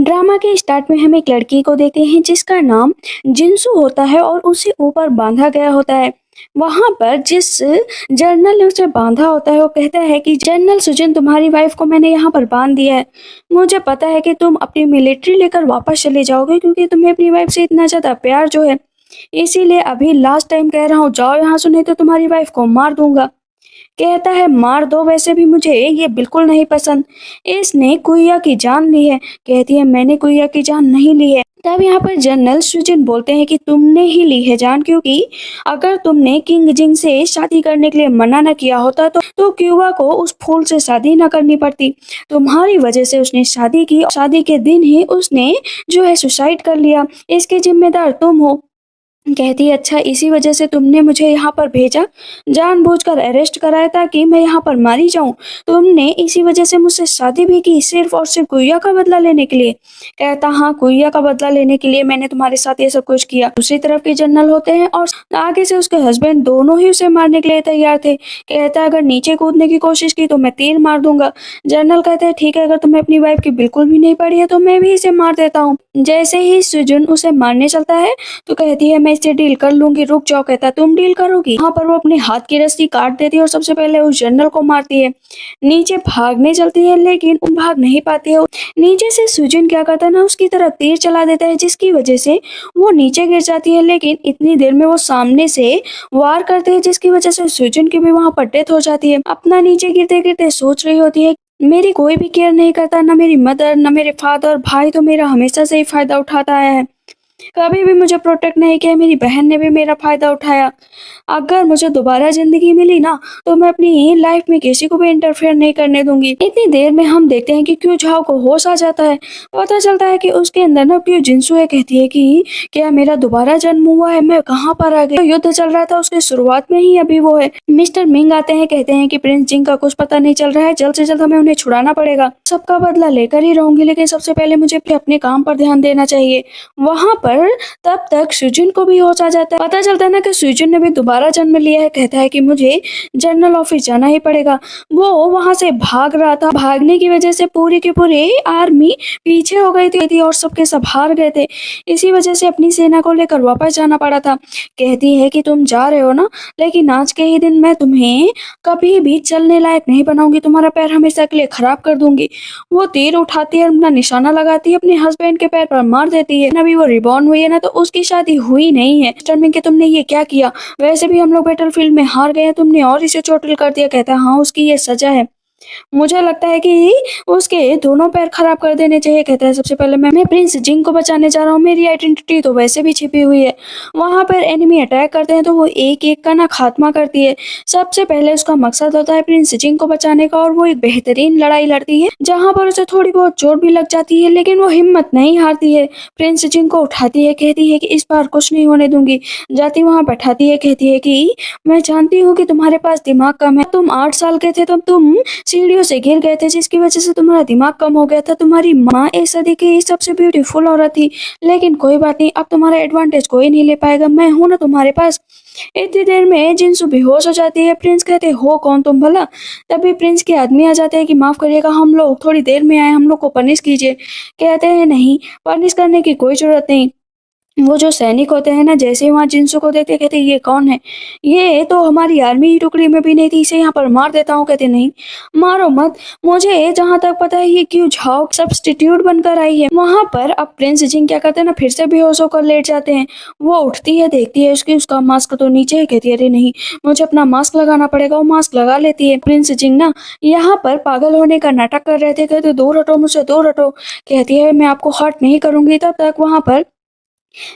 Drama के start में हम एक लड़की को देखते हैं जिसका नाम जिनसू होता है और उसे ऊपर बांधा गया होता है। वहां पर जिस जनरल ने उसे बांधा होता है वो कहता है कि जनरल सुजन, तुम्हारी वाइफ को मैंने यहाँ पर बांध दिया है। मुझे पता है कि तुम अपनी मिलिट्री लेकर वापस चले जाओगे क्योंकि तुम्हें अपनी वाइफ से इतना ज्यादा प्यार जो है, इसीलिए अभी लास्ट टाइम कह रहा हूँ, जाओ यहाँ से नहीं तो तुम्हारी वाइफ को मार दूंगा। कहता है मार दो, वैसे भी मुझे ये बिल्कुल नहीं पसंद, इसने कुइया की जान ली है। कहती है मैंने कुइया की जान नहीं ली है। तब यहाँ पर जनरल सुजन बोलते हैं कि तुमने ही ली है जान, क्योंकि अगर तुमने किंग जिंग से शादी करने के लिए मना न किया होता तो क्यूबा को उस फूल से शादी न करनी पड़ती। तुम्हारी वजह से उसने शादी की, शादी के दिन ही उसने जो है सुसाइड कर लिया। इसके जिम्मेदार तुम हो। कहती है अच्छा, इसी वजह से तुमने मुझे यहाँ पर भेजा, जानबूझकर अरेस्ट कराया ताकि मैं यहाँ पर मारी जाऊं। तुमने इसी वजह से मुझसे शादी भी की सिर्फ और सिर्फ कुइया का बदला लेने के लिए। कहता हाँ, कुइया का बदला लेने के लिए मैंने तुम्हारे साथ ये सब कुछ किया। दूसरी तरफ के जनरल होते हैं और आगे से उसके हस्बैंड दोनों ही उसे मारने के लिए तैयार थे। कहता है अगर नीचे कूदने की कोशिश की तो मैं तीर मार दूंगा। जनरल कहते हैं ठीक है, अगर तुम्हें अपनी वाइफ की बिल्कुल भी नहीं पड़ी है तो मैं भी इसे मार देता हूँ। जैसे ही सुजुन उसे मारने चलता है तो कहती है मैं इससे डील कर लूंगी, रुक जाओ। कहता है तुम डील करोगी? वहां पर वो अपने हाथ की रस्सी काट देती है और सबसे पहले उस जनरल को मारती है। नीचे भागने चलती है लेकिन भाग नहीं पाती है। नीचे से सुजुन क्या करता है ना, उसकी तरफ तीर चला देता है जिसकी वजह से वो नीचे गिर जाती है। लेकिन इतनी देर में वो सामने से वार करते हैं जिसकी वजह से सुजुन की भी वहां पर डेथ हो जाती है। अपना नीचे गिरते गिरते सोच रही होती है मेरी कोई भी केयर नहीं करता, ना मेरी मदर ना मेरे फादर, भाई तो मेरा हमेशा से ही फायदा उठाता आया है, कभी भी मुझे प्रोटेक्ट नहीं किया। मेरी बहन ने भी मेरा फायदा उठाया। अगर मुझे दोबारा जिंदगी मिली ना तो मैं अपनी लाइफ में किसी को भी इंटरफेयर नहीं करने दूंगी। इतनी देर में हम देखते हैं कि क्यों झाओ को होश आ जाता है। पता चलता है कि उसके अंदर ना क्यों जिनसू है। कहती है कि क्या मेरा दोबारा जन्म हुआ है, मैं कहाँ पर आ गई। तो युद्ध चल रहा था उसके शुरुआत में ही अभी वो है। मिस्टर मिंग आते हैं, कहते हैं कि प्रिंस जिंग का कुछ पता नहीं चल रहा है, जल्द से जल्द हमें उन्हें छुड़ाना पड़ेगा। सबका बदला लेकर ही रहूंगी लेकिन सबसे पहले मुझे अपने काम पर ध्यान देना चाहिए। वहां पर तब तक सुजुन को भी होश आ जाता है। पता चलता है ना कि सुजुन ने भी दोबारा जन्म लिया है। कहता है कि मुझे जनरल ऑफिस जाना ही पड़ेगा। वो वहां से भाग रहा था, भागने की वजह से पूरी की पूरी आर्मी पीछे हो गई थी और सबके सब हार गए थे। इसी वजह से अपनी सेना को लेकर वापस जाना पड़ा था। कहती है कि तुम जा रहे हो ना, लेकिन आज के ही दिन मैं तुम्हें कभी भी चलने लायक नहीं बनाऊंगी, तुम्हारा पैर हमेशा के लिए खराब कर दूंगी। वो तीर उठाती है, अपना निशाना लगाती है, अपने हस्बैंड के पैर पर मार देती है। अभी वो रिबॉर्न हुई है ना तो उसकी शादी हुई नहीं है। मिस्टर मिंग के तुमने ये क्या किया, वैसे भी हम लोग बैटलफील्ड में हार गए हैं, तुमने और इसे चोटिल कर दिया। कहता है हाँ, उसकी ये सजा है। मुझे लगता है कि उसके दोनों पैर खराब कर देने चाहिए। कहता है सबसे पहले मैं प्रिंस जिंग को बचाने जा रहा हूँ, मेरी आइडेंटिटी तो वैसे भी छिपी हुई है। वहां पर एनिमी अटैक करते हैं तो वो एक एक का ना खात्मा करती है। सबसे पहले उसका मकसद होता है प्रिंस जिंग को बचाने का और वो एक बेहतरीन लड़ाई लड़ती है जहाँ पर उसे थोड़ी बहुत चोट भी लग जाती है लेकिन वो हिम्मत नहीं हारती है। प्रिंस जिंग को उठाती है, कहती है कि इस बार कुछ नहीं होने दूंगी। जाती वहां बैठाती है, कहती है कि मैं जानती हूँ कि तुम्हारे पास दिमाग कम है, तुम 8 साल के थे तो तुम सीढ़ियों से गिर गए थे जिसकी वजह से तुम्हारा दिमाग कम हो गया था। तुम्हारी माँ इस सदी की सबसे ब्यूटीफुल औरत थी, लेकिन कोई बात नहीं, अब तुम्हारा एडवांटेज कोई नहीं ले पाएगा, मैं हूं ना तुम्हारे पास। इतनी देर में जिनसू बेहोश हो जाती है। प्रिंस कहते हो कौन तुम भला? तभी प्रिंस के आदमी आ जाते हैं कि माफ करिएगा, हम लोग थोड़ी देर में आए, हम लोग को पनिश कीजिए। कहते हैं नहीं, पनिश करने की कोई जरूरत नहीं। वो जो सैनिक होते हैं ना, जैसे ही वहाँ जिनसू को देखते कहते ये कौन है, ये तो हमारी आर्मी की टुकड़ी में भी नहीं थी, इसे यहाँ पर मार देता हूँ। कहते नहीं, मारो मत, मुझे जहाँ तक पता है ये क्यों झाओ सब्स्टिट्यूट बनकर आई है। वहां पर अब प्रिंस जिंग क्या करते हैं ना, फिर से बेहोश होकर लेट जाते हैं। वो उठती है, देखती है उसका मास्क तो नीचे है। कहती है अरे नहीं, मुझे अपना मास्क लगाना पड़ेगा। वो मास्क लगा लेती है। प्रिंस जिंग ना यहाँ पर पागल होने का नाटक कर रहे थे, कहते दूर हटो मुझसे, दूर हटो। कहती है मैं आपको हर्ट नहीं करूंगी। तब तक वहां पर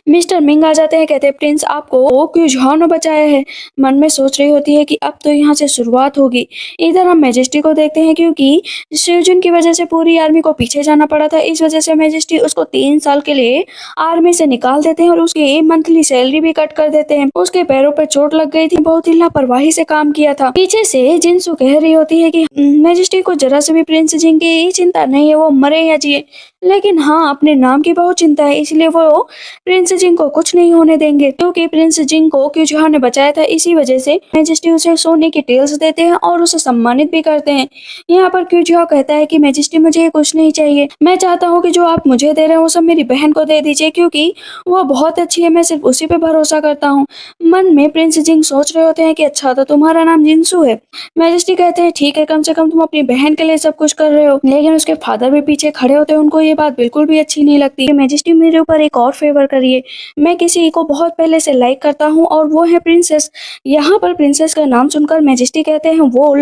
मिस्टर मिंग आ जाते हैं, कहते हैं प्रिंस आपको क्यों झाओ ने बचाया है। मन में सोच रही होती है कि अब तो यहाँ से शुरुआत होगी। इधर हम मैजेस्टी को देखते हैं क्योंकि शिवजन की वजह से पूरी आर्मी को पीछे जाना पड़ा था। इस वजह से मैजेस्टी उसको 3 साल के लिए आर्मी से निकाल देते हैं और उसकी मंथली सैलरी भी कट कर देते हैं। उसके पैरों पर चोट लग गई थी, बहुत ही लापरवाही से काम किया था। पीछे से जिनसू कह रही होती है कि मैजेस्टी को जरा से भी प्रिंस जिंग की चिंता नहीं है, वो मरे या जिए लेकिन हाँ, अपने नाम की बहुत चिंता है, इसलिए वो प्रिंस जिंग को कुछ नहीं होने देंगे, क्योंकि प्रिंस जिंग को क्यूजहा ने बचाया था। इसी वजह से मैजेस्टी उसे सोने की टेल्स देते हैं और उसे सम्मानित भी करते हैं। यहाँ पर क्यूजहा कहता है कि मैजेस्टी मुझे ये कुछ नहीं चाहिए, मैं चाहता हूँ कि जो आप मुझे दे रहे हो वो सब मेरी बहन को दे दीजिए, क्योंकि वो बहुत अच्छी है, मैं सिर्फ उसी पे भरोसा करता हूँ। मन में प्रिंस जिंग सोच रहे होते हैं कि अच्छा तो तुम्हारा नाम जिनसू है। मैजेस्टी कहते हैं ठीक है, कम से कम तुम अपनी बहन के लिए सब कुछ कर रहे हो, लेकिन उसके फादर भी पीछे खड़े होते हैं, उनको ये बात बिल्कुल भी अच्छी नहीं लगती। मैजेस्टी मेरे ऊपर एक और फेवर करिए, मैं किसी को बहुत पहले से लाइक करता हूँ और वो है प्रिंसेस। यहाँ पर प्रिंसेस का नाम सुनकर मैजेस्टी कहते हैं वो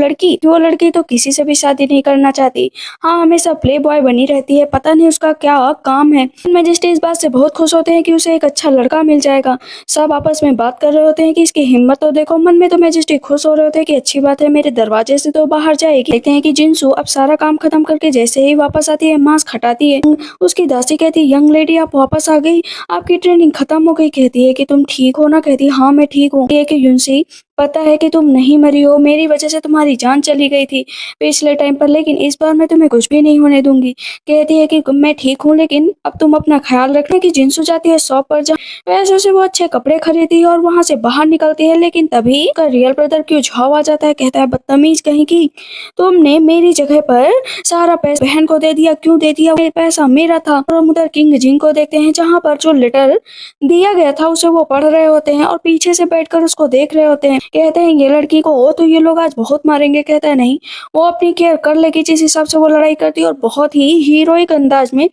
लड़की तो किसी से भी शादी नहीं करना चाहती, हाँ हमेशा प्ले बॉय बनी रहती है, पता नहीं उसका क्या काम है। मैजेस्टी इस बात से बहुत खुश होते हैं कि उसे एक अच्छा लड़का मिल जाएगा। सब आपस में बात कर रहे होते हैं कि इसकी हिम्मत तो देखो। मन में तो मैजेस्टी खुश हो रहे होते हैं कि अच्छी बात है, मेरे दरवाजे से तो बाहर जाएगी। देखते हैं कि जिनसू अब सारा काम खत्म करके जैसे ही वापस आती है, मास्क हटाती है, उसकी दासी कहती है यंग लेडी आप वापस आ गई, आपकी ट्रेनिंग खत्म हो गई। कहती है कि तुम ठीक हो ना? कहती है हाँ मैं ठीक हूँ। कि युनसी पता है कि तुम नहीं मरी हो, मेरी वजह से तुम्हारी जान चली गई थी पिछले टाइम पर, लेकिन इस बार मैं तुम्हें कुछ भी नहीं होने दूंगी। कहती है कि मैं ठीक हूँ, लेकिन अब तुम अपना ख्याल रखना। कि जिनसू जाती है शॉप पर, पैसों से वो अच्छे कपड़े खरीदती है और वहां से बाहर निकलती है, लेकिन तभी उसका रियल ब्रदर क्यों झाव आ जाता है। कहता है बदतमीज कहीं की, तुमने मेरी जगह पर सारा पैसा बहन को दे दिया, क्यों दे दिया? ये पैसा मेरा था। और हम उधर किंग जिंग को देखते हैं, जहाँ पर जो लेटर दिया गया था उसे वो पढ़ रहे होते हैं और पीछे से बैठकर उसको देख रहे होते हैं। कहते हैं ये लड़की को तो ये लोग आज बहुत मारेंगे। कहता है नहीं, वो अपनी केयर कर लेगी। जिस हिसाब से वो लड़ाई करती है और बहुत ही हीरोइक अंदाज में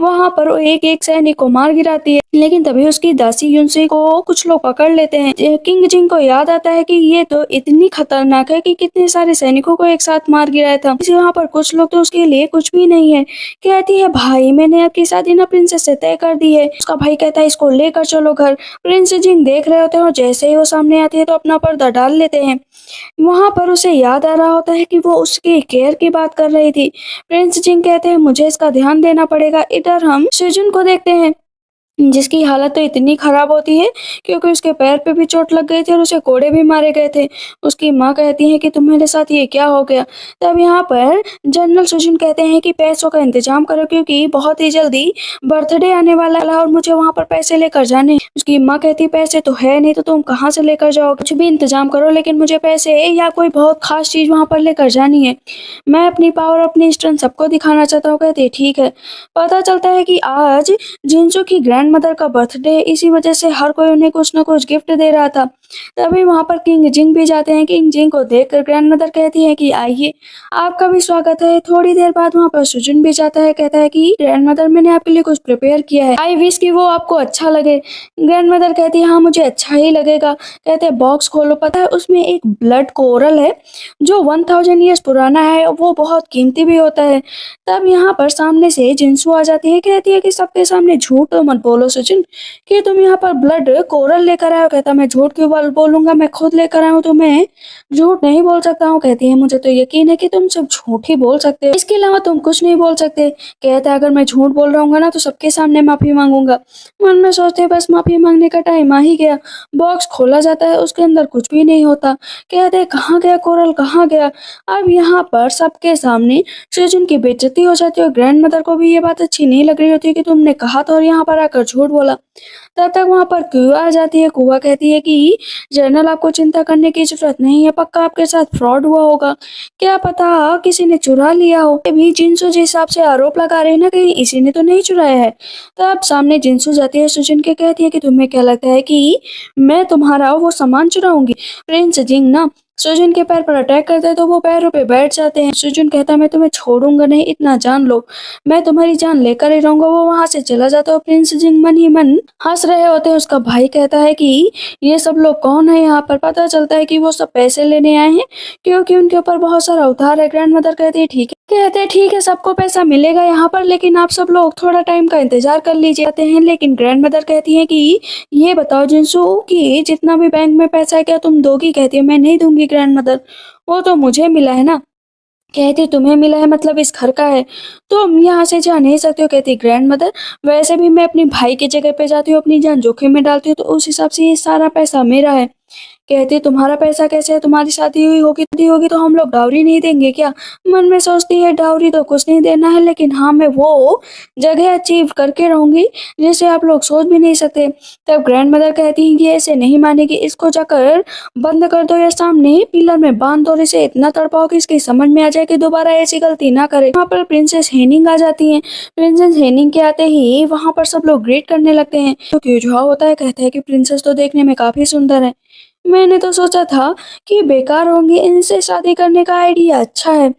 वहां पर वो एक एक सैनिक को मार गिराती है, लेकिन तभी उसकी दासी युनसी को कुछ लोग पकड़ लेते हैं। किंग जिंग को याद आता है कि ये तो इतनी खतरनाक है कि कितने सारे सैनिकों को एक साथ मार गिराया था, वहाँ पर कुछ लोग तो उसके लिए कुछ भी नहीं है। कहती है भाई मैंने आपकी शादी ना प्रिंसेस से तय कर दी है। उसका भाई कहता है इसको लेकर चलो घर। प्रिंस जिंग देख रहे होते हैं और जैसे ही वो सामने आती है तो अपना पर्दा डाल लेते हैं। वहां पर उसे याद आ रहा होता है कि वो उसकी केयर की बात कर रही थी। प्रिंस जिंग कहते हैं मुझे इसका ध्यान देना पड़ेगा। इधर हम सुजुन को देखते हैं, जिसकी हालत तो इतनी खराब होती है क्योंकि उसके पैर पे भी चोट लग गई थी और उसे कोड़े भी मारे गए थे। उसकी माँ कहती है कि तुम्हारे साथ ये क्या हो गया। तब यहाँ पर जनरल सुजिन कहते हैं कि पैसों का इंतजाम करो, क्योंकि बहुत ही जल्दी बर्थडे आने वाला है और मुझे वहाँ पर पैसे लेकर जाने। उसकी माँ कहती है पैसे तो है नहीं तो तुम कहाँ से लेकर जाओ, कुछ भी इंतजाम करो, लेकिन मुझे पैसे या कोई बहुत खास चीज वहाँ पर लेकर जानी है। मैं अपनी पावर अपनी स्ट्रेंथ सबको दिखाना चाहता हूँ। कहती है ठीक है। पता चलता है कि आज जिनसू की ग्रैंड मदर का बर्थडे, इसी वजह से हर कोई उन्हें कुछ ना कुछ गिफ्ट दे रहा था। तभी वहां पर किंग जिंग भी जाते हैं। किंग जिंग को देखकर ग्रैंड मदर कहती है कि आइए आपका भी स्वागत है। थोड़ी देर बाद वहां पर सुजुन भी जाता है, कहता है कि ग्रैंड मदर मैंने आपके लिए कुछ प्रिपेयर किया है, आई विश कि वो आपको अच्छा लगे। ग्रैंड मदर कहती है हाँ मुझे अच्छा ही लगेगा। कहते हैं बॉक्स खोलो, पता है उसमें एक ब्लड कोरल है जो 1000 ईयर्स पुराना है, वो बहुत कीमती भी होता है। तब यहाँ पर सामने से जिनसू आ जाती है, कहती है कि सबके सामने झूठ तो मत बोलो सचिन कि तुम यहाँ पर ब्लड कोरल लेकर आए हो। कहता मैं झूठ क्यों बोलूंगा, मैं खुद लेकर आया हूँ तो मैं झूठ नहीं बोल सकता हूँ। कहती है मुझे तो यकीन है कि तुम सब झूठ ही बोल सकते हो, इसके अलावा तुम कुछ नहीं बोल सकते। कहता है अगर मैं झूठ बोल रहा हूँ ना तो सबके सामने माफी मांगूंगा। मन में सोचते बस माफी मांगने का टाइम आ ही गया। बॉक्स खोला जाता है, उसके अंदर कुछ भी नहीं होता। कहते कहाँ गया कोरल, कहाँ गया। अब यहाँ पर सबके सामने सचिन की बेइज्जती हो जाती है और ग्रैंड मदर को भी ये बात अच्छी नहीं लग रही होती कि तुमने कहा था और यहाँ पर आकर झूठ बोला। तब तक वहां पर कुआ आ जाती है। कुआ कहती है कि जनरल आपको चिंता करने की जरूरत नहीं है, पक्का आपके साथ फ्रॉड हुआ होगा, क्या पता किसी ने चुरा लिया हो। अभी जिनसू जिस हिसाब से आरोप लगा रहे हैं ना कहीं इसी ने तो नहीं चुराया है। तब सामने जिनसू जाती है, सुजिन के कहती है कि तुम्हें क्या लगता है कि मैं तुम्हारा वो सामान चुराऊंगी। प्रिंस जिंग ना सुजुन के पैर पर अटैक करते हैं तो वो पैरों पे बैठ जाते हैं। सुजुन कहता है मैं तुम्हें छोड़ूंगा नहीं, इतना जान लो, मैं तुम्हारी जान लेकर ही रहूंगा। वो वहां से चला जाता है। प्रिंस जिंग मन ही मन हंस रहे होते हैं। उसका भाई कहता है कि ये सब लोग कौन है यहाँ पर। पता चलता है कि वो सब पैसे लेने आए हैं क्योंकि उनके ऊपर बहुत सारा उधार है। ग्रैंड मदर कहती है ठीक है, कहते हैं ठीक है सबको पैसा मिलेगा यहाँ पर, लेकिन आप सब लोग थोड़ा टाइम का इंतजार कर लीजिए आते हैं। लेकिन ग्रैंड मदर कहती है कि ये बताओ जिनसू कि जितना भी बैंक में पैसा है क्या तुम दोगी। कहती है मैं नहीं दूंगी ग्रैंड मदर, वो तो मुझे मिला है ना। कहती तुम्हें मिला है मतलब इस घर का है, तुम यहाँ से जा नहीं सकते हो। कहती ग्रैंड मदर वैसे भी मैं अपनी भाई की जगह पे जाती हूँ, अपनी जान जोखिम में डालती हूँ, तो उस हिसाब से ये सारा पैसा मेरा है। कहती तुम्हारा पैसा कैसे है, तुम्हारी शादी हुई होगी तो हम लोग डाउरी नहीं देंगे क्या? मन में सोचती है डाउरी तो कुछ नहीं देना है, लेकिन हाँ मैं वो जगह अचीव करके रहूंगी जिसे आप लोग सोच भी नहीं सकते। तब ग्रैंड मदर कहती हैं कि ऐसे नहीं मानेगी, इसको जाकर बंद कर दो या सामने पिलर में बांध दो और इसे इतना तड़पाओ कि इसकी समझ में आ जाए कि दोबारा ऐसी गलती ना करे। वहाँ पर प्रिंसेस हेनिंग आ जाती हैं। प्रिंसेस हेनिंग के आते ही वहाँ पर सब लोग ग्रीट करने लगते हैं। तो क्यूजहाओ होता है, कहता है कि प्रिंसेस तो देखने में काफी सुंदर है, मैंने तो सोचा था कि बेकार होंगे, इनसे शादी करने का आइडिया अच्छा है।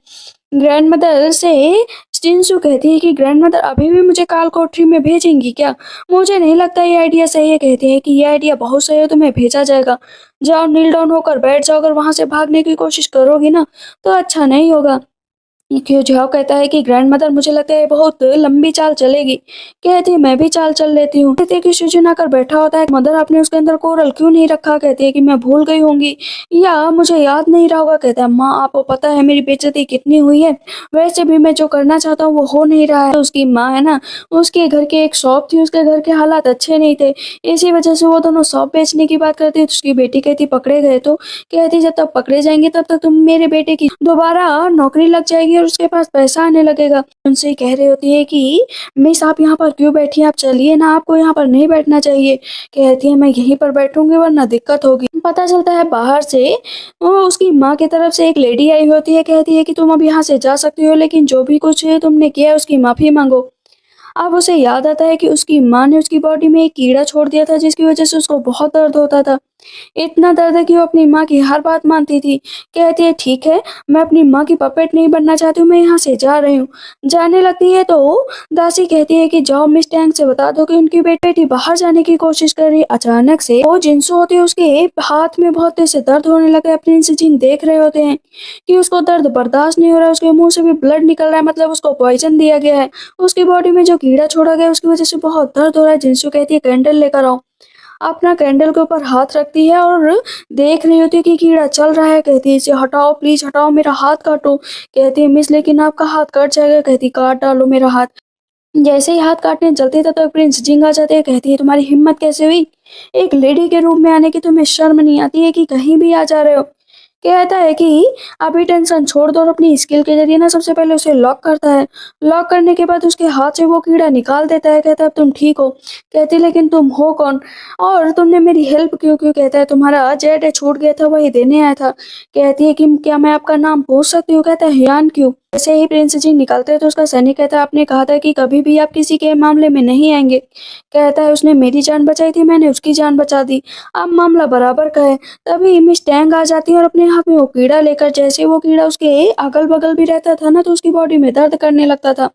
ग्रैंड मदर से जिनसू कहती है कि ग्रैंड मदर अभी भी मुझे काल कोठरी में भेजेंगी क्या? मुझे नहीं लगता ये आइडिया सही है। कहती है कि ये आइडिया बहुत सही है, तुम्हें भेजा जाएगा। जाओ नील डाउन होकर बैठ जाओ, अगर वहां से भागने की कोशिश करोगी ना तो अच्छा नहीं होगा। क्यूझाओ कहता है कि ग्रैंड मदर मुझे लगता है बहुत लंबी चाल चलेगी। कहती है मैं भी चाल चल लेती हूँ। कहती है कि सुजन आकर बैठा होता है, मदर आपने उसके अंदर कोरल क्यों नहीं रखा? कहती है कि मैं भूल गई होंगी या मुझे याद नहीं रहा होगा। कहता है माँ आपको पता है मेरी बेइज्जती कितनी हुई है, वैसे भी मैं जो करना चाहता हूँ वो हो नहीं रहा है। तो उसकी माँ है ना, उसके घर के एक शॉप थी, उसके घर के हालात अच्छे नहीं थे, इसी वजह से वो दोनों शॉप बेचने की बात करती है। तो उसकी बेटी कहती पकड़े गए तो? कहती जब तक पकड़े जाएंगे तब तक तुम मेरे बेटे की दोबारा नौकरी लग जाएगी और उसके पास पैसा आने लगेगा। उनसे कह रही होती है कि मिस आप यहाँ पर क्यों बैठी हैं, आप चलिए ना, आपको यहाँ पर नहीं बैठना चाहिए। कहती है मैं यहीं पर बैठूंगी वरना दिक्कत होगी। पता चलता है बाहर से वो उसकी माँ की तरफ से एक लेडी आई होती है। कहती है कि तुम अब यहाँ से जा सकती हो, लेकिन जो भी कुछ तुमने किया है उसकी माफी मांगो। अब उसे याद आता है कि उसकी माँ ने उसकी बॉडी में एक कीड़ा छोड़ दिया था जिसकी वजह से उसको बहुत दर्द होता था। इतना दर्द है कि वो अपनी माँ की हर बात मानती थी। कहती है ठीक है, मैं अपनी माँ की पपेट नहीं बनना चाहती हूँ, मैं यहाँ से जा रही हूँ। जाने लगती है तो दासी कहती है कि जाओ मिस टैंक से बता दो कि उनकी बेटी बाहर जाने की कोशिश कर रही है। अचानक से वो जिनसू होती है, उसके हाथ में बहुत तेज से दर्द होने लगा है। प्रिंस जिन देख रहे होते हैं कि उसको दर्द बर्दाश्त नहीं हो रहा है, उसके मुंह से भी ब्लड निकल रहा है, मतलब उसको पॉइजन दिया गया है। उसकी बॉडी में जो कीड़ा छोड़ा गया है उसकी वजह से बहुत दर्द हो रहा है। जिनसू कहती है कैंडल लेकर आओ। अपना कैंडल के ऊपर हाथ रखती है और देख रही होती है कि कीड़ा चल रहा है। कहती है इसे हटाओ, प्लीज हटाओ, मेरा हाथ काटो। कहती है मिस लेकिन आपका हाथ कट जाएगा। कहती काट डालो मेरा हाथ। जैसे ही हाथ काटने चलते थे तो प्रिंस जिंग आ जाते हैं। कहती है तुम्हारी हिम्मत कैसे हुई एक लेडी के रूप में आने की, तुम्हें शर्म नहीं आती है कि कहीं भी आ जा रहे हो? कहता है कि अभी टेंशन छोड़ दो और अपनी स्किल के जरिए ना सबसे पहले उसे लॉक करता है। लॉक करने के बाद उसके हाथ से वो कीड़ा निकाल देता है। कहता है अब तुम ठीक हो। कहती लेकिन तुम हो कौन और तुमने मेरी हेल्प क्यों क्यों? कहता है तुम्हारा जेड छूट गया था, वही देने आया था। कहती है कि क्या मैं आपका नाम पूछ सकती हूँ? कहता है हियान क्यों? ऐसे ही प्रिंस जी निकलते हैं तो उसका सैनिक कहता है आपने कहा था कि कभी भी आप किसी के मामले में नहीं आएंगे। कहता है उसने मेरी जान बचाई थी, मैंने उसकी जान बचा दी, अब मामला बराबर का है। तभी मिस टैंग आ जाती है और अपने हाथ में वो कीड़ा लेकर, जैसे वो कीड़ा उसके अगल बगल भी रहता था ना तो उसकी बॉडी में दर्द करने लगता था,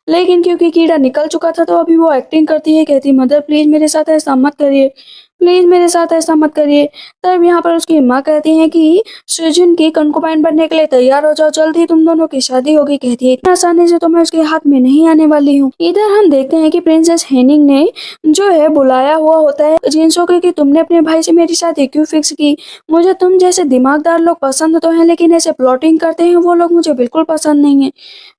लेकिन क्योंकि कीड़ा निकल चुका था तो अभी वो एक्टिंग करती है। कहती मदर प्लीज मेरे साथ ऐसा मत करिए, प्लीज मेरे साथ ऐसा मत करिए। तब यहाँ पर उसकी माँ कहती है कि सृजन की कंकुबाइन बनने के लिए तैयार हो जाओ, जल्द ही तुम दोनों की शादी होगी। कहती है इतना आसानी से तो मैं उसके हाथ में नहीं आने वाली हूँ। इधर हम देखते हैं कि प्रिंसेस हेनिंग ने जो है बुलाया हुआ होता है जिनसो को कि तुमने अपने भाई से मेरी शादी क्यों फिक्स की? मुझे तुम जैसे दिमागदार लोग पसंद तो हैं, लेकिन ऐसे प्लॉटिंग करते हैं वो लोग मुझे बिल्कुल पसंद नहीं है।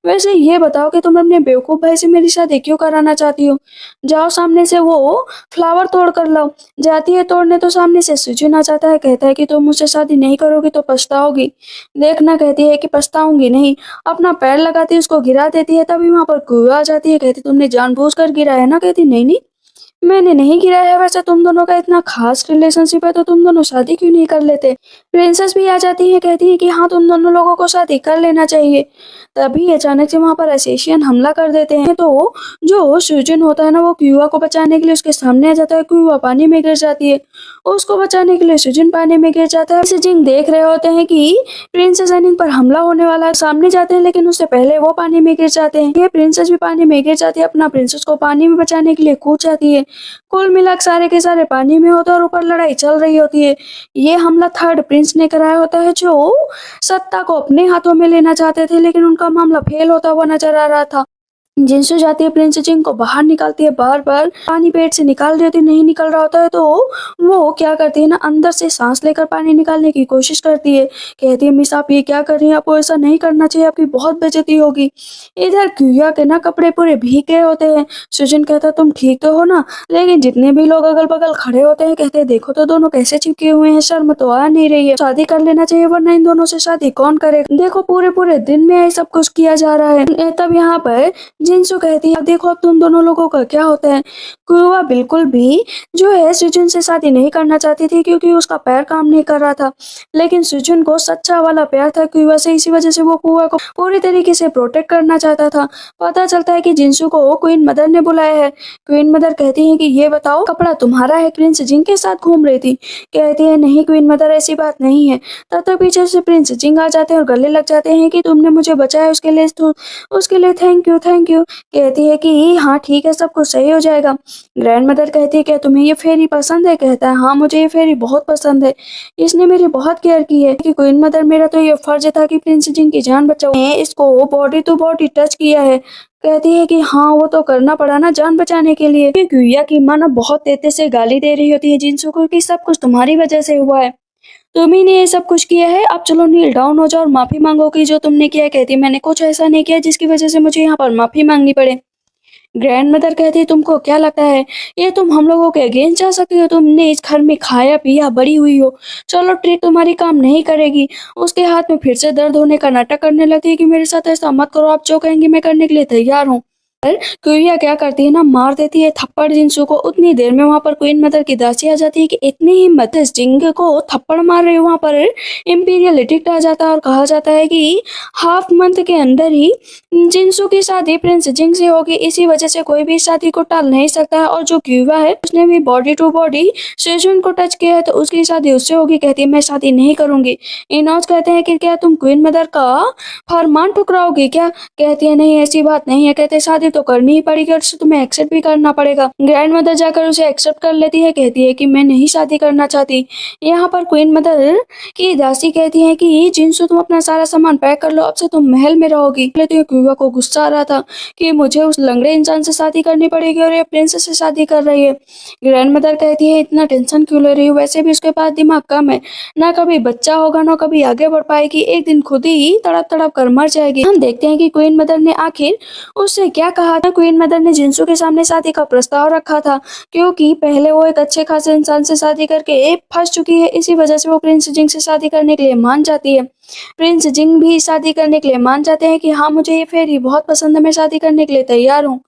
वैसे ये बताओ कि तुम अपने बेवकूफ भाई से मेरी शादी क्यों कराना चाहती हो? जाओ सामने से वो फ्लावर तोड़ कर लाओ। जाती है तोड़ने तो सामने से सुजुन आ जाता है। कहता है कि तुम मुझसे शादी नहीं करोगी तो पछताओगी, देखना। कहती है कि पछताऊंगी नहीं। अपना पैर लगाती है, उसको गिरा देती है। तभी वहां पर कुआ आ जाती है। कहती तुमने जानबूझकर गिरा है ना? कहती नहीं नहीं, मैंने नहीं गिराया है। वैसे तुम दोनों का इतना खास रिलेशनशिप है तो तुम दोनों शादी क्यों नहीं कर लेते? प्रिंसेस भी आ जाती है। कहती है कि हाँ तुम दोनों लोगों को शादी कर लेना चाहिए। तभी अचानक से वहां पर एसेशियन हमला कर देते हैं तो जो सुजन होता है ना वो क्यूआ को बचाने के लिए उसके सामने आ जाता है। क्यूआ पानी में गिर जाती है, उसको बचाने के लिए सुजन पानी में गिर जाता है। जिंग देख रहे होते हैं कि प्रिंसेस एनिंग पर हमला होने वाला है, सामने जाते हैं लेकिन उससे पहले वो पानी में गिर जाते हैं। ये प्रिंसेस भी पानी में गिर जाती है, अपना प्रिंसेस को पानी में बचाने के लिए कूद जाती है। कुल मिलाकर सारे के सारे पानी में होते हैं और ऊपर लड़ाई चल रही होती है। ये हमला थर्ड प्रिंस ने कराया होता है जो सत्ता को अपने हाथों में लेना चाहते थे, लेकिन उनका मामला फेल होता हुआ नजर आ रहा था। जिनसू जाती है प्रिंस जिंग को बाहर निकालती है, बार-बार पानी पेट से निकाल रही होती है, नहीं निकल रहा होता है तो वो क्या करती है ना, अंदर से सांस लेकर पानी निकालने की कोशिश करती है। कहती है मिस आप ये क्या कर रही हैं, आपको ऐसा नहीं करना चाहिए, आपकी बहुत बेइज्जती होगी। इधर क्यूया के ना कपड़े पूरे भीग गए होते हैं। सुजन कहता है तुम ठीक तो हो ना, लेकिन जितने भी लोग अगल बगल खड़े होते हैं कहते हैं देखो तो दोनों कैसे चिपके हुए हैं, शर्म तो आ नहीं रही है, शादी कर लेना चाहिए वरना इन दोनों से शादी कौन करेगा, देखो पूरे पूरे दिन में ये सब कुछ किया जा रहा है। तब यहाँ पर जिनसू कहती है अब देखो अब तुम दोनों लोगों का क्या होता है। कुआ बिल्कुल भी जो है सुजुन से शादी नहीं करना चाहती थी क्योंकि उसका पैर काम नहीं कर रहा था, लेकिन सुजुन को सच्चा वाला प्यार था कुआ से, इसी वजह से वो कुआ को पूरी तरीके से प्रोटेक्ट करना चाहता था। पता चलता है कि जिनसू को क्वीन मदर ने बुलाया है। क्वीन मदर कहती है कि ये बताओ कपड़ा तुम्हारा है, प्रिंस जिंग के साथ घूम रही थी। कहती है नहीं क्वीन मदर ऐसी बात नहीं है। तब तक पीछे से प्रिंस जिंग आ जाते हैं और गले लग जाते हैं कि तुमने मुझे बचाया उसके लिए थैंक यू थैंक यू। कहती है कि हाँ ठीक है सब कुछ सही हो जाएगा। ग्रैंड मदर कहती है क्या तुम्हें ये फेरी पसंद है। कहता है हाँ मुझे ये फेरी बहुत पसंद है, इसने मेरी बहुत केयर की है। कि क्वीन मदर मेरा तो ये फर्ज था कि प्रिंस जिंग की जान बचाऊं, मैंने इसको बॉडी टू बॉडी टच किया है। कहती है कि हाँ वो तो करना पड़ा ना जान बचाने के लिए। क्यूया की माँ ना बहुत तेजी से गाली दे रही होती है जिनसू को कि सब कुछ तुम्हारी वजह से हुआ है, तुम्ही ने ये सब कुछ किया है, अब चलो नील डाउन हो जाओ और माफी मांगो कि जो तुमने किया है। कहती है मैंने कुछ ऐसा नहीं किया जिसकी वजह से मुझे यहाँ पर माफी मांगनी पड़े। ग्रैंड मदर कहती है तुमको क्या लगता है ये तुम हम लोगों के अगेंस्ट जा सकती हो, तुमने इस घर में खाया पिया बड़ी हुई हो, चलो ट्रिक तुम्हारी काम नहीं करेगी। उसके हाथ में फिर से दर्द होने का नाटक करने लगती है कि मेरे साथ ऐसा मत करो, आप जो कहेंगे मैं करने के लिए तैयार हूँ। क्यूरिया क्या करती है ना, मार देती है थप्पड़ जिनसू को। उतनी देर में वहां पर क्वीन मदर की दासी आ जाती है कि इतनी हिम्मत है जिंग को थप्पड़ मार रहे हो। वहां पर इंपीरियल एडिक्ट आ जाता है और कहा जाता है कि हाफ मंथ के अंदर ही जिनसू की शादी प्रिंस जिंग से होगी, इसी वजह से कोई भी शादी को टाल नहीं सकता है। और जो क्यूवा है उसने भी बॉडी टू बॉडी सेजुन को टच किया है तो उसकी शादी उससे होगी। कहती है मैं शादी नहीं करूंगी। इनोज कहते हैं कि क्या तुम क्वीन मदर का फरमान ठुकराओगी क्या। कहती है नहीं ऐसी बात नहीं है। कहते शादी तो करनी ही पड़ेगी और उसे तुम्हें एक्सेप्ट भी करना पड़ेगा। ग्रैंड मदर जाकर उसे एक्सेप्ट कर लेती है, कहती है कि मैं नहीं शादी करना चाहती। यहाँ पर क्वीन मदर की दासी कहती है कि जिनसू तुम अपना सारा सामान पैक कर लो, अब से तुम महल में रहोगी। तो क्यूबा को गुस्सा आ रहा था कि मुझे उस लंगड़े इंसान से शादी करनी पड़ेगी और ये प्रिंसेस से शादी कर रही है। ग्रैंड मदर कहती है इतना टेंशन क्यों ले रही हो, वैसे भी उसके पास दिमाग कम है, ना कभी बच्चा होगा ना कभी आगे बढ़ पाएगी, एक दिन खुद ही तड़प तड़प कर मर जाएगी। हम देखते हैं कि क्वीन मदर ने आखिर उससे क्या कहा था। क्वीन मदर ने जिनसू के सामने शादी का प्रस्ताव रखा था क्योंकि पहले वो एक अच्छे खासे इंसान से शादी करके फंस चुकी है, इसी वजह से वो प्रिंस जिंग से शादी करने के लिए मान जाती है। प्रिंस जिंग भी शादी करने के लिए मान जाते हैं कि हाँ मुझे ये फेरी बहुत पसंद है, मैं शादी करने के लिए तैयार हूँ।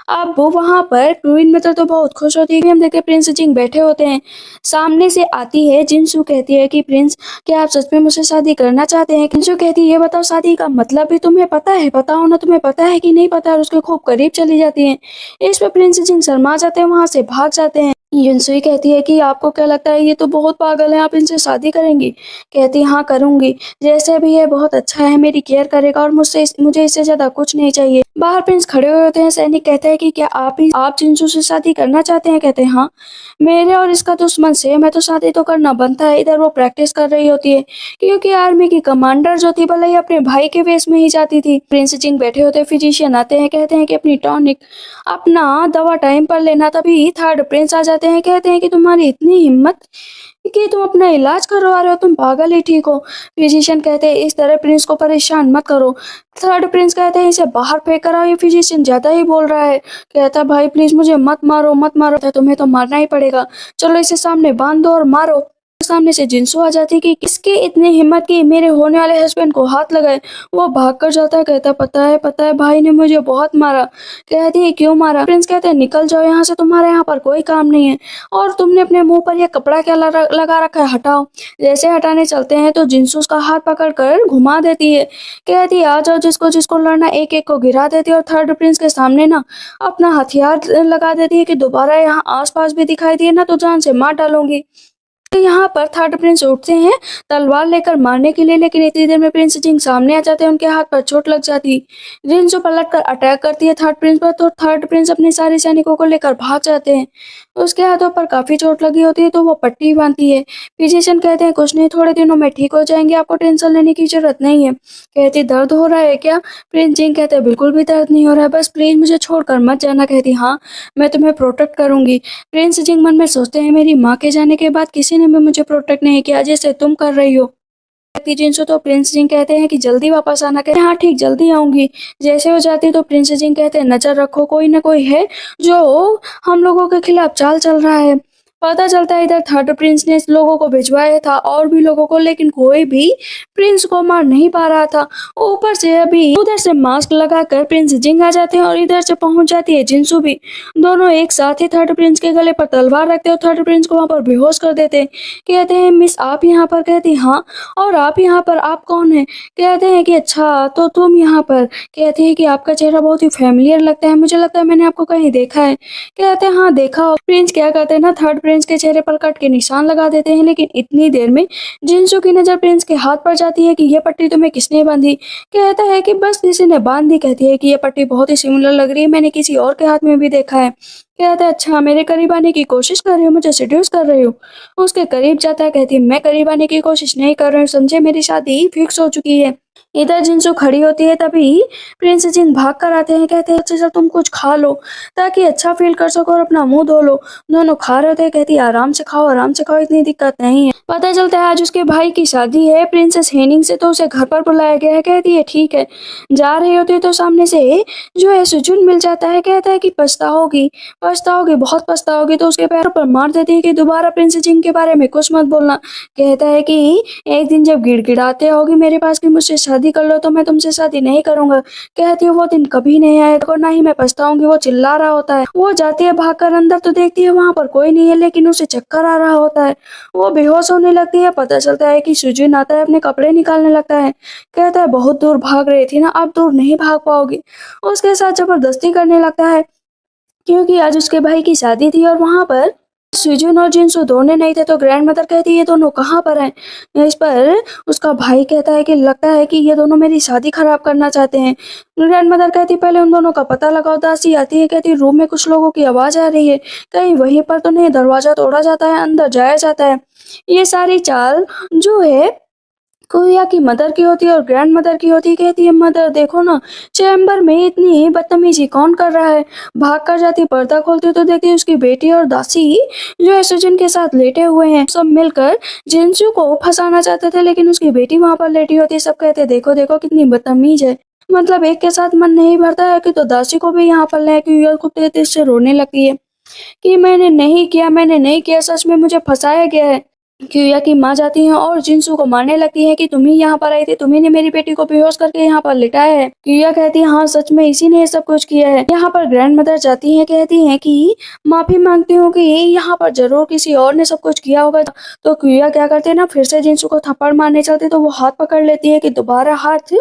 अब वो वहां पर क्वीन मदर तो बहुत खुश होती है कि हम देखते हैं प्रिंस जिंग बैठे होते हैं। सामने से आती है जिनसू, कहती है कि प्रिंस क्या आप सच में मुझसे शादी करना चाहते हैं। जिनसू कहती है ये बताओ शादी का मतलब भी तुम्हें पता है, बताओ ना तुम्हें पता है कि नहीं पता, और उसके खूब करीब चली जाती है। इस पर प्रिंस जिंग शर्मा जाते हैं, वहां से भाग जाते हैं। युनसुई कहती है कि आपको क्या लगता है ये तो बहुत पागल है, आप इनसे शादी करेंगी। कहती है हाँ करूंगी, जैसे भी है बहुत अच्छा है, मेरी केयर करेगा और मुझे इससे ज्यादा कुछ नहीं चाहिए। बाहर प्रिंस खड़े हुए होते हैं। सैनिक कहते हैं कि क्या आप जिनसू से शादी करना चाहते हैं। कहते हैं हाँ, मेरे और इसका दुश्मन सेम है तो शादी तो करना बनता है। इधर वो प्रैक्टिस कर रही होती है क्योंकि आर्मी की कमांडर जो थी भले ही अपने भाई के वेश में ही जाती थी। प्रिंस जिंग बैठे होते, फिजिशियन आते हैं, कहते हैं कि अपनी टॉनिक अपना दवा टाइम पर लेना। तभी थर्ड प्रिंस आ जाते हैं, कहते हैं कि तुम्हारी इतनी हिम्मत कि तुम अपना इलाज करवा रहे हो, तुम पागल ही ठीक हो। फिजिशियन कहते हैं इस तरह प्रिंस को परेशान मत करो। थर्ड प्रिंस कहते हैं इसे बाहर फेंक कर आओ, ये फिजिशियन ज्यादा ही बोल रहा है। कहता भाई प्लीज मुझे मत मारो मत मारो, तुम्हें तो मारना ही पड़ेगा, चलो इसे सामने बांध दो और मारो। सामने से जिनसू आ जाती कि किसके इतनी हिम्मत की मेरे होने वाले हस्बैंड को हाथ लगाए। वो भाग कर जाता है, कहता पता है भाई ने मुझे बहुत मारा। कहती है क्यों मारा। प्रिंस कहते हैं निकल जाओ यहाँ से, तुम्हारे यहाँ पर कोई काम नहीं है, और तुमने अपने मुंह पर यह कपड़ा क्या लगा रखा है, हटाओ। जैसे हटाने चलते हैं तो जिनसू उसका हाथ पकड़ कर घुमा देती है। कहती है आ जाओ, जिसको जिसको लड़ना एक एक को गिरा देती है और थर्ड प्रिंस के सामने ना अपना हथियार लगा देती है कि दोबारा यहाँ आस पास भी दिखाई दिए ना तो जान से मार डालूंगी। तो यहाँ पर थर्ड प्रिंस उठते हैं तलवार लेकर मारने के लिए, लेकिन इतनी देर में प्रिंस जिंग सामने आ जाते हैं, उनके हाथ पर चोट लग जाती। जिनसू पलट कर अटैक करती है थर्ड प्रिंस पर, तो थर्ड प्रिंस अपने सारे सैनिकों को लेकर भाग जाते हैं। उसके हाथों पर काफी चोट लगी होती है, तो वो पट्टी बांधती है। फिजिशियन कहते हैं कुछ नहीं, थोड़े दिनों में ठीक हो जाएंगे, आपको टेंशन लेने की जरूरत नहीं है। कहती दर्द हो रहा है क्या? प्रिंस जिंग कहते हैं बिल्कुल भी दर्द नहीं हो रहा है, बस प्लीज मुझे छोड़कर मत जाना। कहती हाँ, मैं तुम्हें प्रोटेक्ट करूंगी। प्रिंस जिंग मन में सोचते हैं मेरी माँ के जाने के बाद किसी ने भी मुझे प्रोटेक्ट नहीं किया जैसे तुम कर रही हो। जिनसो तो प्रिंस जिंग कहते हैं कि जल्दी वापस आना। कहते हैं हाँ ठीक, जल्दी आऊंगी। जैसे हो जाती तो प्रिंस जिंग कहते हैं नजर रखो, कोई ना कोई है जो हम लोगों के खिलाफ चाल चल रहा है। पता चलता है इधर थर्ड प्रिंस ने लोगों को भिजवाया था और भी लोगों को, लेकिन कोई भी प्रिंस को मार नहीं पा रहा था। ऊपर से अभी उधर से मास्क लगाकर प्रिंस जिंग आ जाते हैं और इधर से पहुंच जाती है जिनसू भी। दोनों एक साथ ही थर्ड प्रिंस के गले पर तलवार रखते हैं और थर्ड प्रिंस को वहां पर बेहोश कर देते हैं। कहते हैं मिस आप यहाँ पर? कहती हाँ, और आप यहाँ पर, आप कौन है? कहते हैं कि अच्छा तो तुम यहाँ पर। कहती है कि आपका चेहरा बहुत ही फेमिलियर लगता है, मुझे लगता है मैंने आपको कहीं देखा है। कहते हैं हाँ देखा हो। प्रिंस क्या करते हैं ना, थर्ड प्रिंस के चेहरे पर कट के निशान लगा देते हैं, लेकिन इतनी देर में जिनसू की नजर प्रिंस के हाथ पर जाती है कि ये पट्टी तुम्हें किसने बांधी? कहता है कि बस किसी ने बांध दी। कहती है कि ये पट्टी बहुत ही सिमिलर लग रही है, मैंने किसी और के हाथ में भी देखा है। कहता है अच्छा, मेरे करीब आने की कोशिश कर रही हो, मुझे सेड्यूस कर रही हो? उसके करीब जाता है। कहती है मैं करीब आने की कोशिश नहीं कर रही हूँ, समझे, मेरी शादी फिक्स हो चुकी है। इधर जिनसू खड़ी होती है, तभी प्रिंस जिन भाग कर आते हैं। कहते हैं अच्छा चल तुम कुछ खा लो ताकि अच्छा फील कर सको और अपना मुंह धो लो। दोनों खा रहे थे। कहती है आराम से खाओ, आराम से खाओ, इतनी दिक्कत नहीं है। पता चलता है आज उसके भाई की शादी है प्रिंसेस हेनिंग से, तो उसे घर पर बुलाया गया है। कहती है ठीक है। जा रही होती है तो सामने से जो है सुजुन मिल जाता है। कहता है कि पछताओगी, पछताओगी, बहुत पछताओगी। तो उसके पैरों पर मार देती है कि दोबारा प्रिंस जिंग के बारे में कुछ मत बोलना। कहता है कि एक दिन जब गिड़गिड़ाते होगी मेरे पास कि मुझसे शादी कर लो, तो मैं तुमसे शादी नहीं करूंगा। कहती है वो दिन कभी नहीं आएगा और ना ही मैं पछताऊंगी। वो चिल्ला रहा होता है। वो जाती है भागकर अंदर, तो देखती है वहां पर कोई नहीं है, लेकिन उसे चक्कर आ रहा होता है। वो बेहोश होने लगती है। पता चलता है कि सुजुन आता है, अपने कपड़े निकालने लगता है। कहता है बहुत दूर भाग रही थी ना, अब दूर नहीं भाग पाओगी। उसके साथ जबरदस्ती करने लगता है, क्योंकि आज उसके भाई की शादी थी और वहां पर सुजुन और जिनसू दोनों नहीं थे। तो ग्रैंड मदर कहती है ये दोनों कहाँ पर हैं? इस पर उसका भाई कहता है कि लगता है कि ये दोनों मेरी शादी खराब करना चाहते हैं। ग्रैंड मदर कहती पहले उन दोनों का पता लगाओ। दासी आती है, कहती रूम में कुछ लोगों की आवाज आ रही है, कहीं वहीं पर तो नहीं दरवाजा तोड़ा जाता है, अंदर जाया जाता है। ये सारी चाल जो है कुया की मदर की होती है और ग्रैंड मदर की होती है। कहती है मदर देखो ना, चैम्बर में इतनी बदतमीजी कौन कर रहा है? भाग कर जाती, पर्दा खोलती तो देखती है उसकी बेटी और दासी जो है सुजन के साथ लेटे हुए हैं। सब मिलकर जिनसू को फंसाना चाहते थे, लेकिन उसकी बेटी वहां पर लेटी होती है। सब कहते हैं देखो देखो कितनी बदतमीज है, मतलब एक के साथ मन नहीं भरता है कि तो दासी को भी यहाँ पर लेके कुत्ते तेज से रोने लगती है कि मैंने नहीं किया, मैंने नहीं किया, सच में मुझे फंसाया गया है। क्यूया की माँ जाती है और जिनसू को मारने लगती है कि तुम ही यहाँ पर आई थी, तुम्ही ने मेरी बेटी को बेहोश करके यहाँ पर लिटाया है। क्यूया कहती है हाँ सच में इसी ने ये सब कुछ किया है। यहाँ पर ग्रैंड मदर जाती है, कहती है कि माफी मांगती हूँ कि यहाँ पर जरूर किसी और ने सब कुछ किया होगा। तो क्यूया क्या करते हैं ना, फिर से जिनसू को थप्पड़ मारने चलते, तो वो हाथ पकड़ लेती है कि दोबारा हाथ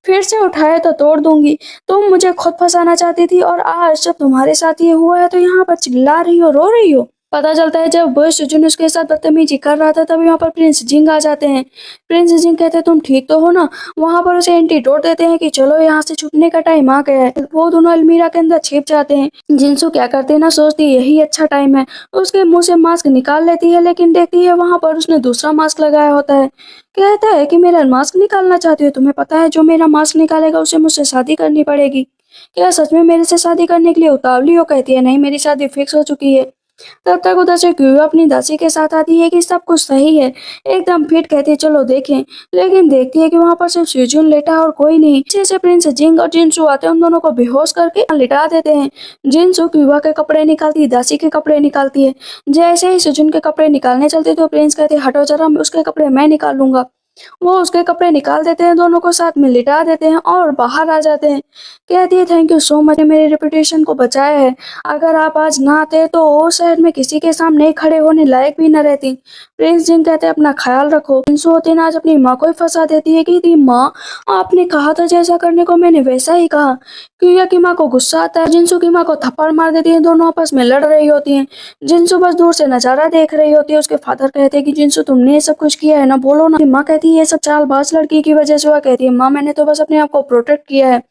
फिर से उठाए तो तोड़ दूंगी। तुम मुझे खुद फंसाना चाहती थी और आज जब तुम्हारे साथ ये हुआ है तो यहाँ पर चिल्ला रही हो, रो रही हो। पता चलता है जब सुजुन उसके साथ बदतमीजी कर रहा था, तभी वहाँ पर प्रिंस जिंग आ जाते हैं। प्रिंस जिंग कहते हैं तुम ठीक तो हो ना? वहाँ पर उसे एंटीडोट देते हैं कि चलो यहाँ से छुटने का टाइम आ गया है। वो दोनों अलमीरा के अंदर छिप जाते हैं। जिनसू क्या करते हैं ना, सोचती है यही अच्छा टाइम है, उसके मुंह से मास्क निकाल लेती है, लेकिन देखती है वहाँ पर उसने दूसरा मास्क लगाया होता है। कहता है कि मेरा मास्क निकालना चाहती हो? तुम्हें पता है जो मेरा मास्क निकालेगा उसे मुझसे शादी करनी पड़ेगी। क्या सच में मेरे से शादी करने के लिए उतावली हो? कहती है नहीं, मेरी शादी फिक्स हो चुकी है। तब तक उधर से क्यूया अपनी दासी के साथ आती है कि सब कुछ सही है, एकदम फिट। कहती है चलो देखें, लेकिन देखती है कि वहां पर सिर्फ सुजुन लेटा और कोई नहीं। पीछे से प्रिंस जिंग और जिनसू आते हैं, उन दोनों को बेहोश करके लिटा देते हैं। जिनसू क्यूया के कपड़े निकालती है, दासी के कपड़े निकालती है। जैसे ही सुजुन के कपड़े निकालने चलते तो प्रिंस कहते हटो जरा, उसके कपड़े मैं निकाल लूंगा। वो उसके कपड़े निकाल देते हैं, दोनों को साथ में लिटा देते हैं और बाहर आ जाते हैं। कहती है थैंक यू सो मच, मेरे रेपुटेशन को बचाया है। अगर आप आज ना आते तो शहर में किसी के सामने खड़े होने लायक भी न रहती। प्रिंस जिंग कहते हैं अपना ख्याल रखो। जिनसू होते ना आज अपनी माँ को ही फंसा देती है कि माँ आपने कहा था जैसा करने को मैंने वैसा ही कहा। क्यूया की माँ को गुस्सा आता है, जिनसू की माँ को थप्पड़ मार देती है, दोनों आपस में लड़ रही होती हैं। जिनसू बस दूर से नजारा देख रही होती है। उसके फादर कहते हैं कि जिनसू तुमने ये सब कुछ किया है ना, बोलो ना। माँ कहती है ये सब चालबाज लड़की की वजह से हुआ। कहती है माँ मैंने तो बस अपने आप को प्रोटेक्ट किया है।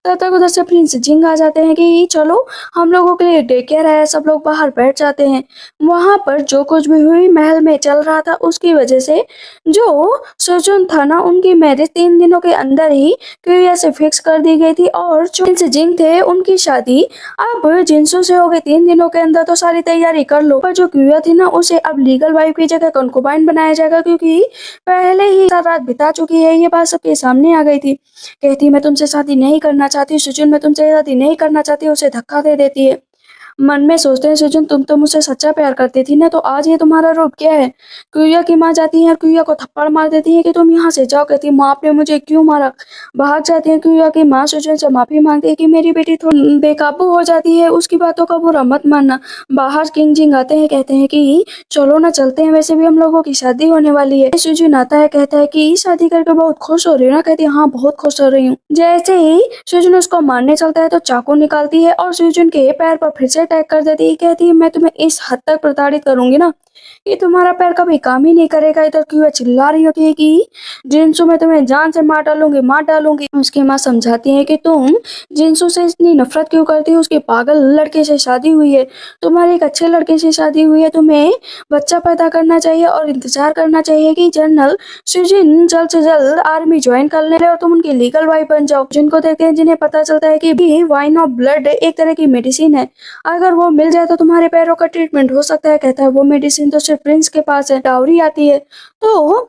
तब तक उधर से प्रिंस जिंग आ जाते हैं कि चलो हम लोगों के लिए डे केयर है। सब लोग बाहर बैठ जाते हैं। वहां पर जो कुछ भी हुई महल में चल रहा था उसकी वजह से जो सुजुन था ना, उनकी मैरिज 3 दिनों के अंदर ही क्यूया से फिक्स कर दी गई थी और जो प्रिंस जिंग थे उनकी शादी अब जिनसू से हो गई 3 दिनों के अंदर। तो सारी तैयारी कर लो। पर जो क्यूया थी ना उसे अब लीगल वाइफ की जगह कंकुबाइन बनाया जाएगा, क्योंकि पहले ही रात बिता चुकी है। ये बात सबके सामने आ गई थी। कहती मैं तुमसे शादी नहीं करना चाहती सुजुन, मैं तुमसे शादी नहीं करना चाहती। उसे धक्का दे देती है। मन में सोचते हैं सुजुन तुम तो मुझसे सच्चा प्यार करती थी ना, तो आज ये तुम्हारा रूप क्या है। क्यूया की माँ जाती है और क्यूया को थप्पड़ मार देती है कि तुम यहाँ से जाओ। कहती माँ आपने मुझे क्यों मारा। भाग जाती है। क्यूया की माँ सुजुन से माफी मांगती है कि मेरी बेटी थोड़ी बेकाबू हो जाती है, उसकी बातों का बुरा मत मानना। बाहर किंग जिंग आते हैं, कहते हैं कि चलो ना चलते हैं, वैसे भी हम लोगों की शादी होने वाली है। सुजुन आता है, कहता है कि शादी करके बहुत खुश हो रही हो ना। कहती है हाँ बहुत खुश हो रही हूँ। जैसे ही सुजुन उसको मारने चलता है तो चाकू निकालती है और सुजुन के पैर पर फिर से अटैक कर देती है। कहती है मैं तुम्हें इस हद तक प्रताड़ित करूंगी ना कि तुम्हारा पैर कभी काम ही नहीं करेगा। इधर क्यों चिल्ला रही होती है कि जिनसू मैं तुम्हें जान से मार डालूंगी मार डालूंगी। उसकी माँ समझाती है कि तुम जिनसू से इतनी नफरत क्यों करती हो। उसके पागल लड़के से शादी हुई है, तुम्हारे एक अच्छे लड़के से शादी हुई है। तुम्हें बच्चा पैदा करना चाहिए और इंतजार करना चाहिए कि जनरल सुजिन जल्द से जल्द आर्मी ज्वाइन कर ले और तुम उनकी लीगल वाइफ बन जाओ। जिनको देखते हैं जिन्हें पता चलता है कि वाइन ऑफ ब्लड एक तरह की मेडिसिन है, अगर वो मिल जाए तो तुम्हारे पैरों का ट्रीटमेंट हो सकता है। कहता है वो मेडिसिन तो सिर्फ प्रिंस के पास है। डाउरी आती है तो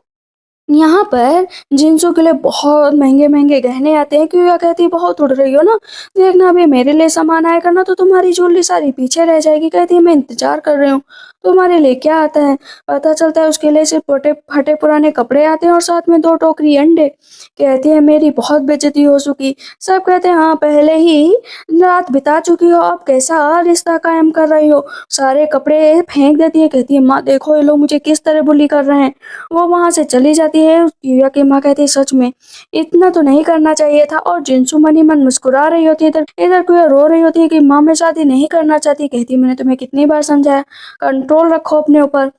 यहाँ पर जिन्सू के लिए बहुत महंगे महंगे गहने आते हैं। क्यों कहती है बहुत उड़ रही हो ना, देखना अभी मेरे लिए सामान आएगा ना तो तुम्हारी ज्वेलरी सारी पीछे रह जाएगी। कहती है मैं इंतजार कर रही हूँ तुम्हारे लिए क्या आता है। पता चलता है उसके लिए सिर्फ फटे फटे पुराने कपड़े आते हैं और साथ में 2 टोकरी अंडे। कहती है मेरी बहुत बेइज्जती हो चुकी। सब कहते हैं हाँ पहले ही रात बिता चुकी हो, अब कैसा रिश्ता कायम कर रही हो। सारे कपड़े फेंक देती है। कहती है माँ देखो ये लोग मुझे किस तरह बुली कर रहे हैं। वो वहां से चली जाती है। युया की माँ कहती है सच में इतना तो नहीं करना चाहिए था। और जिनसू मन ही मन मुस्कुरा रही होती है। इधर इधर कुया रो रही होती है कि माँ मैं शादी नहीं करना चाहती। कहती मैंने तुम्हें कितनी बार समझाया, कंट्रोल रखो अपने ऊपर।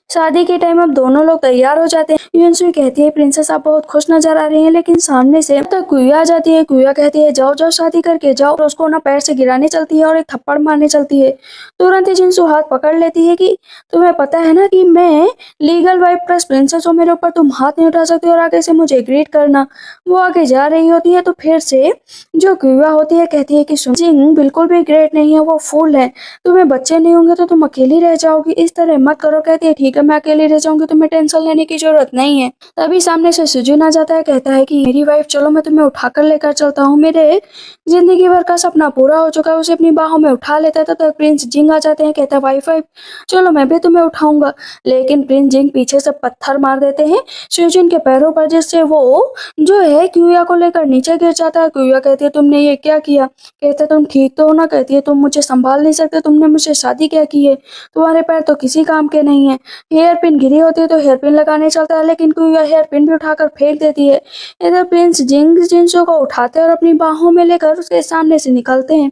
शादी के टाइम अब दोनों लोग तैयार हो जाते हैं। युनसुई कहती है प्रिंसेस आप बहुत खुश नजर आ रही हैं, लेकिन सामने से तब कुया आ जाती है। कुया कहती है जाओ जाओ शादी करके जाओ, और उसको ना पैर से गिराने चलती है और एक थप्पड़ मारने चलती है। तुरंत ही जिनसु हाथ पकड़ लेती है कि तुम्हें पता है ना कि मैं लीगल वाइफ प्लस प्रिंसेस हूँ, मेरे ऊपर तुम हाथ नहीं उठा सकते और आगे से मुझे ग्रीट करना। वो आगे जा रही होती है तो फिर से जो कुया होती है कहती है कि जिंग बिल्कुल भी ग्रेट नहीं है, वो फूल है। तुम्हें बच्चे नहीं होंगे तो तुम अकेली रह जाओगी, इस तरह मत करो। कहती है ठीक है मैं अकेली रह जाऊंगी, तुम्हें टेंशन लेने की जरूरत नहीं है। तभी सामने से सुजुन आ जाता है, कहता है कि मेरी वाइफ चलो मैं तुम्हें उठाकर लेकर चलता हूँ, मेरे जिंदगी भर का सपना पूरा हो चुका है। उसे अपनी बाहों में उठा लेता है। तब तक प्रिंस जिंग आ जाते हैं, कहता है वाइफ वाइफ चलो मैं भी तुम्हें उठाऊंगा। लेकिन प्रिंस जिंग पीछे से पत्थर मार देते हैं सुजुन के पैरों पर, जिससे वो जो है क्यूया को लेकर नीचे गिर जाता है। क्यूया कहती है तुमने ये क्या किया। कहते तुम ठीक तो हो ना। कहती है तुम मुझे संभाल नहीं सकते, तुमने मुझसे शादी क्या की है, तुम्हारे पैर तो किसी काम के नहीं है। हेयर पिन गिरी होती है तो हेयर पिन लगाने चलता है, लेकिन क्यूया हेयर पिन भी उठाकर फेंक देती है। इधर प्रिंस जिंग जिंसू को उठाते और अपनी बाहों में लेकर उसके सामने से निकलते हैं।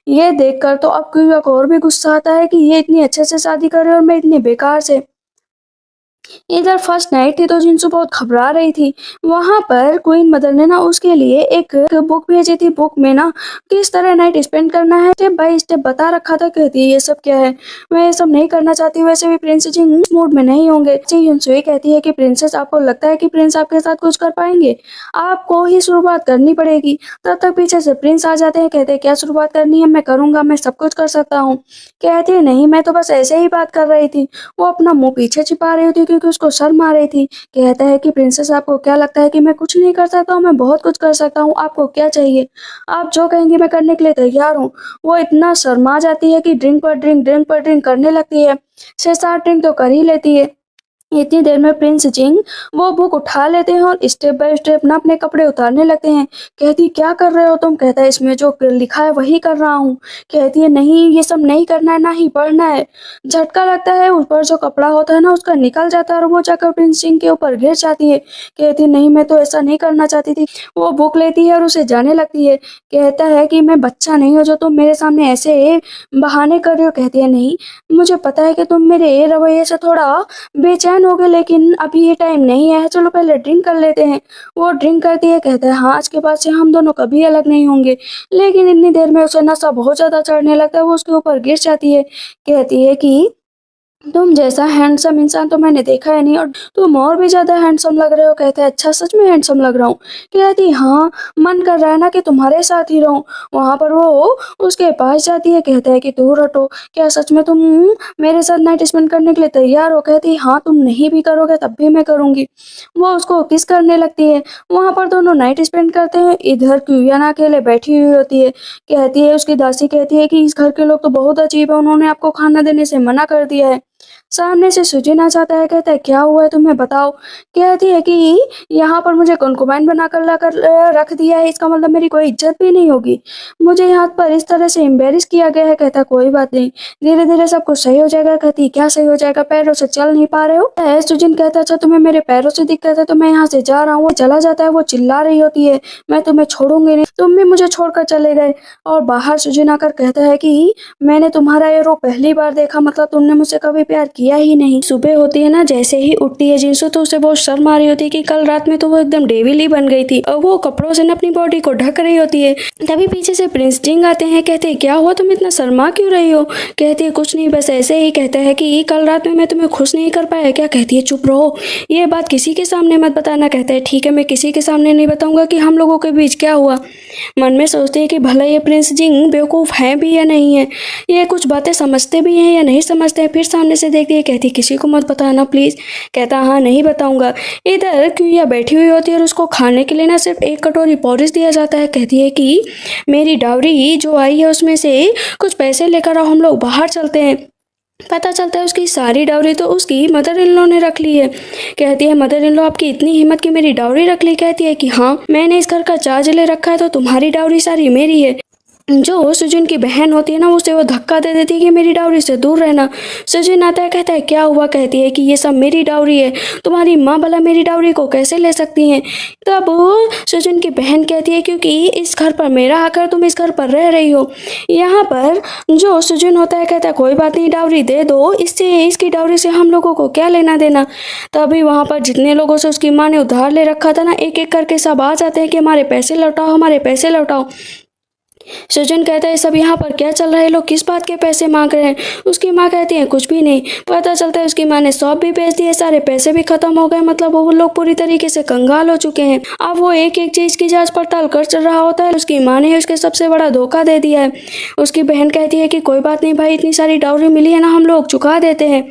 ये देखकर तो अब क्यूया को और भी गुस्सा आता है कि ये इतनी अच्छे से शादी कर रहे और मैं इतनी बेकार से। इधर फर्स्ट नाइट थी तो जिनसू बहुत घबरा रही थी। वहां पर क्वीन मदर ने ना उसके लिए एक बुक भेजी थी। बुक में ना किस तरह नाइट स्पेंड करना है स्टेप बाय स्टेप बता रखा था। कहती है ये सब क्या है, मैं ये सब नहीं करना चाहती। वैसे भी प्रिंस जी मूड में नहीं होंगे। युनसुई कहती है कि प्रिंसेस आपको लगता है कि प्रिंस आपके साथ कुछ कर पाएंगे, आपको ही शुरुआत करनी पड़ेगी। तब तक पीछे से प्रिंस आ जाते हैं, कहते हैं क्या शुरुआत करनी है, मैं करूंगा, मैं सब कुछ कर सकता हूँ। कहती है नहीं मैं तो बस ऐसे ही बात कर रही थी। वो अपना मुंह पीछे छिपा रही थी क्योंकि उसको शर्म आ रही थी। कहता है कि प्रिंसेस आपको क्या लगता है कि मैं कुछ नहीं कर सकता हूँ, मैं बहुत कुछ कर सकता हूँ, आपको क्या चाहिए, आप जो कहेंगे मैं करने के लिए तैयार हूँ। वो इतना शर्मा जाती है कि ड्रिंक पर ड्रिंक करने लगती है। 6-7 ड्रिंक तो कर ही लेती है। इतनी देर में प्रिंस जिंग वो बुक उठा लेते हैं और स्टेप बाय स्टेप ना अपने कपड़े उतारने लगते हैं। कहती क्या कर रहे हो तुम? कहता है इसमें जो लिखा है वही कर रहा हूँ। कहती है नहीं ये सब नहीं करना है, ना ही पढ़ना है। झटका लगता है, ऊपर जो कपड़ा होता है ना उसका निकल जाता है और वो जाकर प्रिंस सिंह के ऊपर गिर जाती है। कहती नहीं मैं तो ऐसा नहीं करना चाहती थी। वो बुक लेती है और उसे जाने लगती है। कहता है कि मैं बच्चा नहीं हूँ जो तुम मेरे सामने ऐसे बहाने कर रही हो। कहती है नहीं मुझे पता है कि तुम मेरे रवैये से थोड़ा बेचैन हो गए, लेकिन अभी ये टाइम नहीं है, चलो पहले ड्रिंक कर लेते हैं। वो ड्रिंक करती है। कहता है हाँ आज के बाद से हम दोनों कभी अलग नहीं होंगे। लेकिन इतनी देर में उसे नशा बहुत ज्यादा चढ़ने लगता है, वो उसके ऊपर गिर जाती है। कहती है कि तुम जैसा हैंडसम इंसान तो मैंने देखा है नहीं, और तुम और भी ज्यादा हैंडसम लग रहे हो। कहते हैं अच्छा सच में हैंडसम लग रहा हूँ? कहती हाँ मन कर रहा है ना कि तुम्हारे साथ ही रहूं। वहां पर वो उसके पास जाती है। कहता है कि दूर हटो, क्या सच में तुम मेरे साथ नाइट स्पेंड करने के लिए तैयार हो? कहती हाँ तुम नहीं भी करोगे तब भी मैं करूंगी। वो उसको किस करने लगती है। वहां पर दोनों नाइट स्पेंड करते हैं। इधर क्यूयाना अकेले बैठी हुई होती है। कहती है उसकी दासी कहती है कि इस घर के लोग तो बहुत अजीब है, उन्होंने आपको खाना देने से मना कर दिया है। सामने से सुजिन आ जाता है। कहता है क्या हुआ है तुम्हें बताओ। कहती है कि यहाँ पर मुझे कंकुबाइन बनाकर लाकर रख दिया है, इसका मतलब मेरी कोई इज्जत भी नहीं होगी। मुझे यहाँ पर इस तरह से एम्बेरस किया गया है। कहता है कोई बात नहीं, धीरे धीरे सब कुछ सही हो जाएगा। कहती है क्या सही हो जाएगा? पैरों से चल नहीं पा रहे हो? सुजिन कहता है अच्छा तुम्हें मेरे पैरों से दिक्कत है तो मैं यहाँ से जा रहा हूँ। चला जाता है। वो चिल्ला रही होती है मैं तुम्हें छोड़ूंगी नहीं, तुम भी मुझे छोड़कर चले गए। और बाहर सुजिन आकर कहता है कि मैंने तुम्हारा ये रूप पहली बार देखा, मतलब तुमने मुझसे कभी प्यार किया ही नहीं। सुबह होती है ना, जैसे ही उठती है जिनसू तो उसे बहुत शर्म आ रही होती है कि कल रात में तो वो एकदम डेविल ही बन गई थी और वो कपड़ों से न अपनी बॉडी को ढक रही होती है। तभी पीछे से प्रिंस जिंग आते हैं। कहते हैं क्या हुआ, तुम इतना शर्मा क्यों रही हो? कहती है कुछ नहीं बस ऐसे ही। कहता है कि कल रात में मैं तुम्हें खुश नहीं कर पाया क्या? कहती है चुप रहो, ये बात किसी के सामने मत बताना। कहता है ठीक है मैं किसी के सामने नहीं बताऊंगा कि हम लोगों के बीच क्या हुआ। मन में सोचती है कि भला ये प्रिंस जिंग बेवकूफ है भी या नहीं है, ये कुछ बातें समझते भी हैं या नहीं समझते हैं। फिर सामने से देखती है। कहती किसी को मत बताना प्लीज। कहता हाँ नहीं बताऊंगा। इधर क्यूया बैठी हुई होती है और उसको खाने के लिए ना सिर्फ एक कटोरी पोरिस दिया जाता है। कहती है कि मेरी डावरी जो आई है उसमें से कुछ पैसे लेकर आओ, हम लोग बाहर चलते हैं। पता चलता है उसकी सारी डावरी तो उसकी मदर इन लॉ ने रख ली है। कहती है मदर इन लॉ आपकी इतनी हिम्मत कि मेरी डावरी रख ली? कहती है कि हाँ मैंने इस घर का चार्ज ले रखा है तो तुम्हारी डावरी सारी मेरी है। जो सुजिन की बहन होती है ना उसे वो धक्का दे देती है कि मेरी डावरी से दूर रहना। सुजिन आता है। कहता है क्या हुआ? कहती है कि ये सब मेरी डावरी है, तुम्हारी माँ भला मेरी डावरी को कैसे ले सकती हैं? तब सुजिन की बहन कहती है क्योंकि इस घर पर मेरा हक है, तुम इस घर पर रह रही हो। यहाँ पर जो सुजिन होता है कहता है कोई बात नहीं डावरी दे दो, इससे इसकी डावरी से हम लोगों को क्या लेना देना। तभी वहाँ पर जितने लोगों से उसकी माँ ने उधार ले रखा था ना एक एक करके सब आ जाते हैं कि हमारे पैसे लौटाओ हमारे पैसे लौटाओ। सुजन कहता है सब यहाँ पर क्या चल रहा है, लोग किस बात के पैसे मांग रहे हैं? उसकी माँ कहती है कुछ भी नहीं। पता चलता है उसकी माँ ने शॉप भी बेच दी है, सारे पैसे भी खत्म हो गए, मतलब वो लोग पूरी तरीके से कंगाल हो चुके हैं। अब वो एक एक चीज की जांच पड़ताल कर चल रहा होता है। उसकी माँ ने उसके सबसे बड़ा धोखा दे दिया है। उसकी बहन कहती है कि कोई बात नहीं भाई, इतनी सारी डाउरी मिली है ना, हम लोग चुका देते हैं।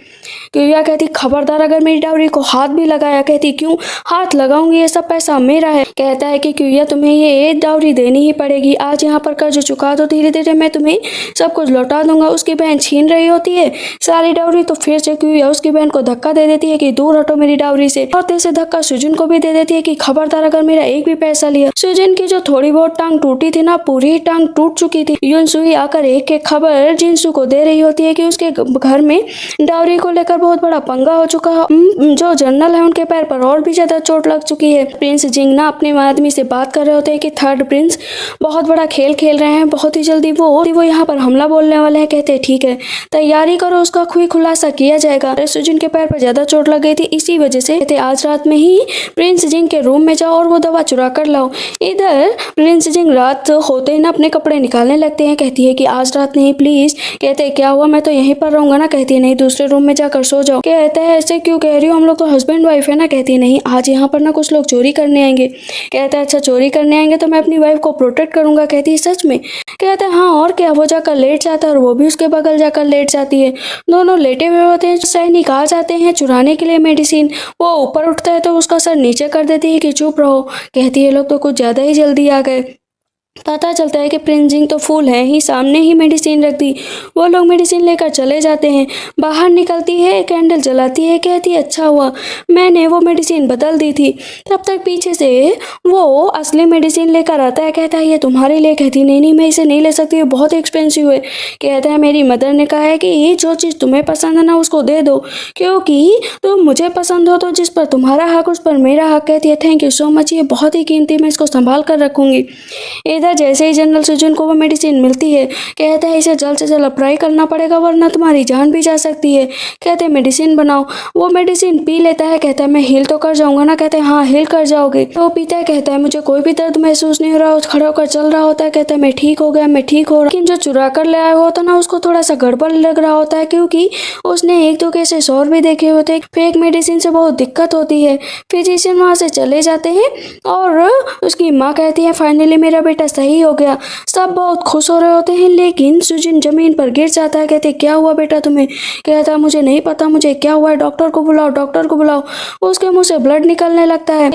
क्यूया कहती खबरदार अगर मेरी डाउरी को हाथ भी लगाया। कहती क्यों हाथ लगाऊंगी, ये सब पैसा मेरा है। कहता है कि क्यूया तुम्हें ये डाउरी देनी ही पड़ेगी, आज यहाँ पर कर्ज चुका दो, धीरे धीरे मैं तुम्हें सब कुछ लौटा दूंगा। उसकी बहन छीन रही होती है सारी डाउरी तो फिर से क्यूया उसकी बहन को धक्का दे देती है कि दूर हटो मेरी डाउरी से, और तेज से धक्का सुजन को भी दे देती है कि खबरदार अगर मेरा एक भी पैसा लिया। सुजन की जो थोड़ी बहुत टांग टूटी थी ना, पूरी टांग टूट चुकी थी। युनसुई आकर एक एक खबर जिनसू को दे रही होती है कि उसके घर में डाउरी को लेकर बहुत बड़ा पंगा हो चुका है। जो जनरल है उनके पैर पर और भी ज्यादा चोट लग चुकी है। प्रिंस जिंग ना अपने आदमी से बात कर रहे होते हैं कि थर्ड प्रिंस बहुत बड़ा खेल खेल रहे हैं, बहुत ही जल्दी वो यहाँ पर हमला बोलने वाले हैं। कहते हैं ठीक है तैयारी करो, उसका कोई खुलासा किया जाएगा। सुजन के पैर पर ज्यादा चोट लग गई थी, इसी वजह से कहते आज रात में ही प्रिंस जिंग के रूम में जाओ और वो दवा चुरा कर लाओ। इधर प्रिंस जिंग रात होते ही ना अपने कपड़े निकालने लगते हैं। कहती है कि आज रात नहीं प्लीज। कहते हैं क्या हुआ, मैं तो यहीं पर रहूंगा ना। कहती है नहीं दूसरे रूम में जाकर सो जाओ। कहता है ऐसे क्यों कह रही हो, हम लोग तो हस्बैंड वाइफ है ना। कहती है नहीं आज यहाँ पर ना कुछ लोग चोरी करने आएंगे। कहता है अच्छा चोरी करने आएंगे तो मैं अपनी वाइफ को प्रोटेक्ट करूंगा। कहती है सच में। कहता है हाँ और क्या। वो जाकर लेट जाता है और वो भी उसके बगल जाकर लेट जाती है। दोनों लेटे हुए होते हैं। सैनिक आ जाते हैं चुराने के लिए मेडिसिन। वो ऊपर उठता है तो उसका सर नीचे कर देती है कि चुप रहो। कहती है लोग तो कुछ ज्यादा ही जल्दी आ गए। पता चलता है कि प्रिंस जिंग तो फूल है ही, सामने ही मेडिसिन रख दी। वो लोग मेडिसिन लेकर चले जाते हैं। बाहर निकलती है, कैंडल जलाती है, कहती है अच्छा हुआ मैंने वो मेडिसिन बदल दी थी। तब तक पीछे से वो असली मेडिसिन लेकर आता है, कहता है ये तुम्हारे लिए। कहती नहीं नहीं मैं इसे नहीं ले सकती, ये बहुत एक्सपेंसिव है। कहता है मेरी मदर ने कहा है कि जो चीज़ तुम्हें पसंद है ना उसको दे दो, क्योंकि तुम मुझे पसंद हो तो जिस पर तुम्हारा हक उस पर मेरा हक। कहती है थैंक यू सो मच, ये बहुत ही कीमती, मैं इसको संभाल कर रखूंगी। इधर जैसे ही जनरल सुजन को वो मेडिसिन मिलती है, कहता है इसे जल्द से जल्द अप्लाई करना पड़ेगा वरना तुम्हारी जान भी जा सकती है। कहते हैं मेडिसिन बनाओ। वो मेडिसिन पी लेता है, कहता है मैं हील तो कर जाऊंगा ना। कहते हैं हाँ हील कर जाओगे। तो वो पीता है, कहता है मुझे कोई भी दर्द महसूस नहीं हो रहा। खड़ा होकर चल रहा होता है, कहता है मैं ठीक हो गया, मैं ठीक हो रहा। लेकिन जो चुरा कर ले आया होता ना उसको थोड़ा सा गड़बड़ लग रहा होता है, क्योंकि उसने एक दो केसेस और भी देखे होते हैं। फेक मेडिसिन से बहुत दिक्कत होती है। फिजिशियन वहाँ से चले जाते हैं और उसकी माँ कहती है फाइनली मेरा बेटा सही हो गया। सब बहुत खुश हो रहे होते हैं, लेकिन सुजिन जमीन पर गिर जाता है। कहते क्या हुआ बेटा तुम्हें? कहता है मुझे नहीं पता मुझे क्या हुआ है, डॉक्टर को बुलाओ, डॉक्टर को बुलाओ। उसके मुंह से ब्लड निकलने लगता है।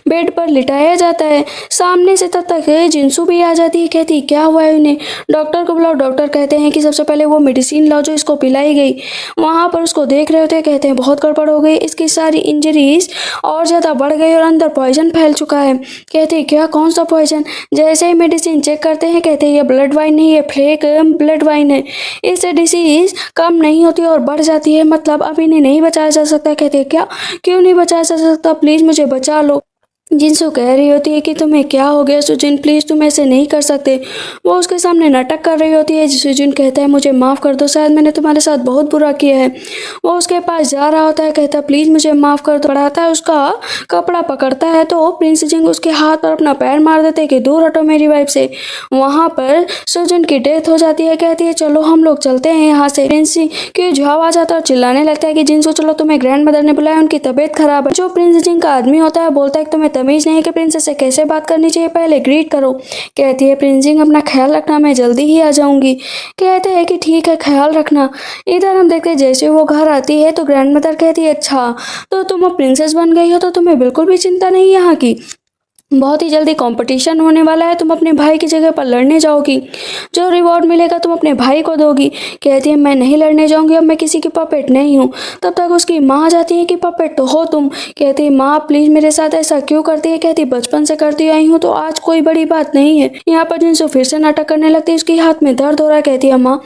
बेड पर लिटाया जाता है। सामने से तब तक जिनसू भी आ जाती है, कहती क्या हुआ है इन्हें, डॉक्टर को बुलाओ। डॉक्टर कहते हैं कि सबसे पहले वो मेडिसिन लाओ जो इसको पिलाई गई। वहाँ पर उसको देख रहे होते हैं, कहते हैं बहुत गड़बड़ हो गई, इसकी सारी इंजरीज और ज़्यादा बढ़ गई और अंदर पॉइजन फैल चुका है। कहते हैं क्या, कौन सा पॉइजन? जैसे ही मेडिसिन चेक करते हैं, कहते हैं ये ब्लड वाइन नहीं, ये फेक ब्लड वाइन है, इससे डिसीज कम नहीं होती और बढ़ जाती है, मतलब अब इन्हें नहीं बचाया जा सकता। कहते हैं क्या, क्यों नहीं बचाया जा सकता, प्लीज़ मुझे बचा लो। जिनसू कह रही होती है कि तुम्हें क्या हो गया सुजिन, प्लीज़ तुम ऐसे नहीं कर सकते। वो उसके सामने नाटक कर रही होती है। सुजिन कहता है मुझे माफ़ कर दो, शायद मैंने तुम्हारे साथ बहुत बुरा किया है। वो उसके पास जा रहा होता है, कहता है प्लीज़ मुझे माफ़ कर दो। बढ़ाता है, उसका कपड़ा पकड़ता है तो प्रिंस जिंग उसके हाथ पर अपना पैर मार देते कि दूर हटो मेरी वाइफ से। वहाँ पर सुजिन की डेथ हो जाती है। कहती है चलो हम लोग चलते हैं यहाँ से। प्रिंस की झाव आ जाता है और चिल्लाने लगता है कि जिनसू चलो, तुम्हें ग्रैंड मदर ने बुलाया, उनकी तबीयत खराब है। जो प्रिंस जिंग का आदमी होता है बोलता है कि तुम्हें तमीज नहीं कि प्रिंसेस से कैसे बात करनी चाहिए, पहले ग्रीट करो। कहती है प्रिंस जिंग अपना ख्याल रखना, मैं जल्दी ही आ जाऊंगी। कहते हैं कि ठीक है ख्याल रखना। इधर हम देखते हैं जैसे वो घर आती है तो ग्रैंड मदर कहती है अच्छा तो तुम अब प्रिंसेस बन गई हो तो तुम्हें बिल्कुल भी चिंता नहीं यहाँ की, बहुत ही जल्दी कंपटीशन होने वाला है, तुम अपने भाई की जगह पर लड़ने जाओगी, जो रिवॉर्ड मिलेगा तुम अपने भाई को दोगी। कहती है मैं नहीं लड़ने जाऊंगी, अब मैं किसी की पपेट नहीं हूँ। तब तक उसकी माँ आ जाती है कि पपेट तो हो तुम। कहती है माँ प्लीज़ मेरे साथ ऐसा क्यों करती है? कहती बचपन से करती आई हूँ तो आज कोई बड़ी बात नहीं है। यहाँ पर जिनसे फिर से नाटक करने लगती है, उसके हाथ में दर्द हो रहा है। कहती है माँ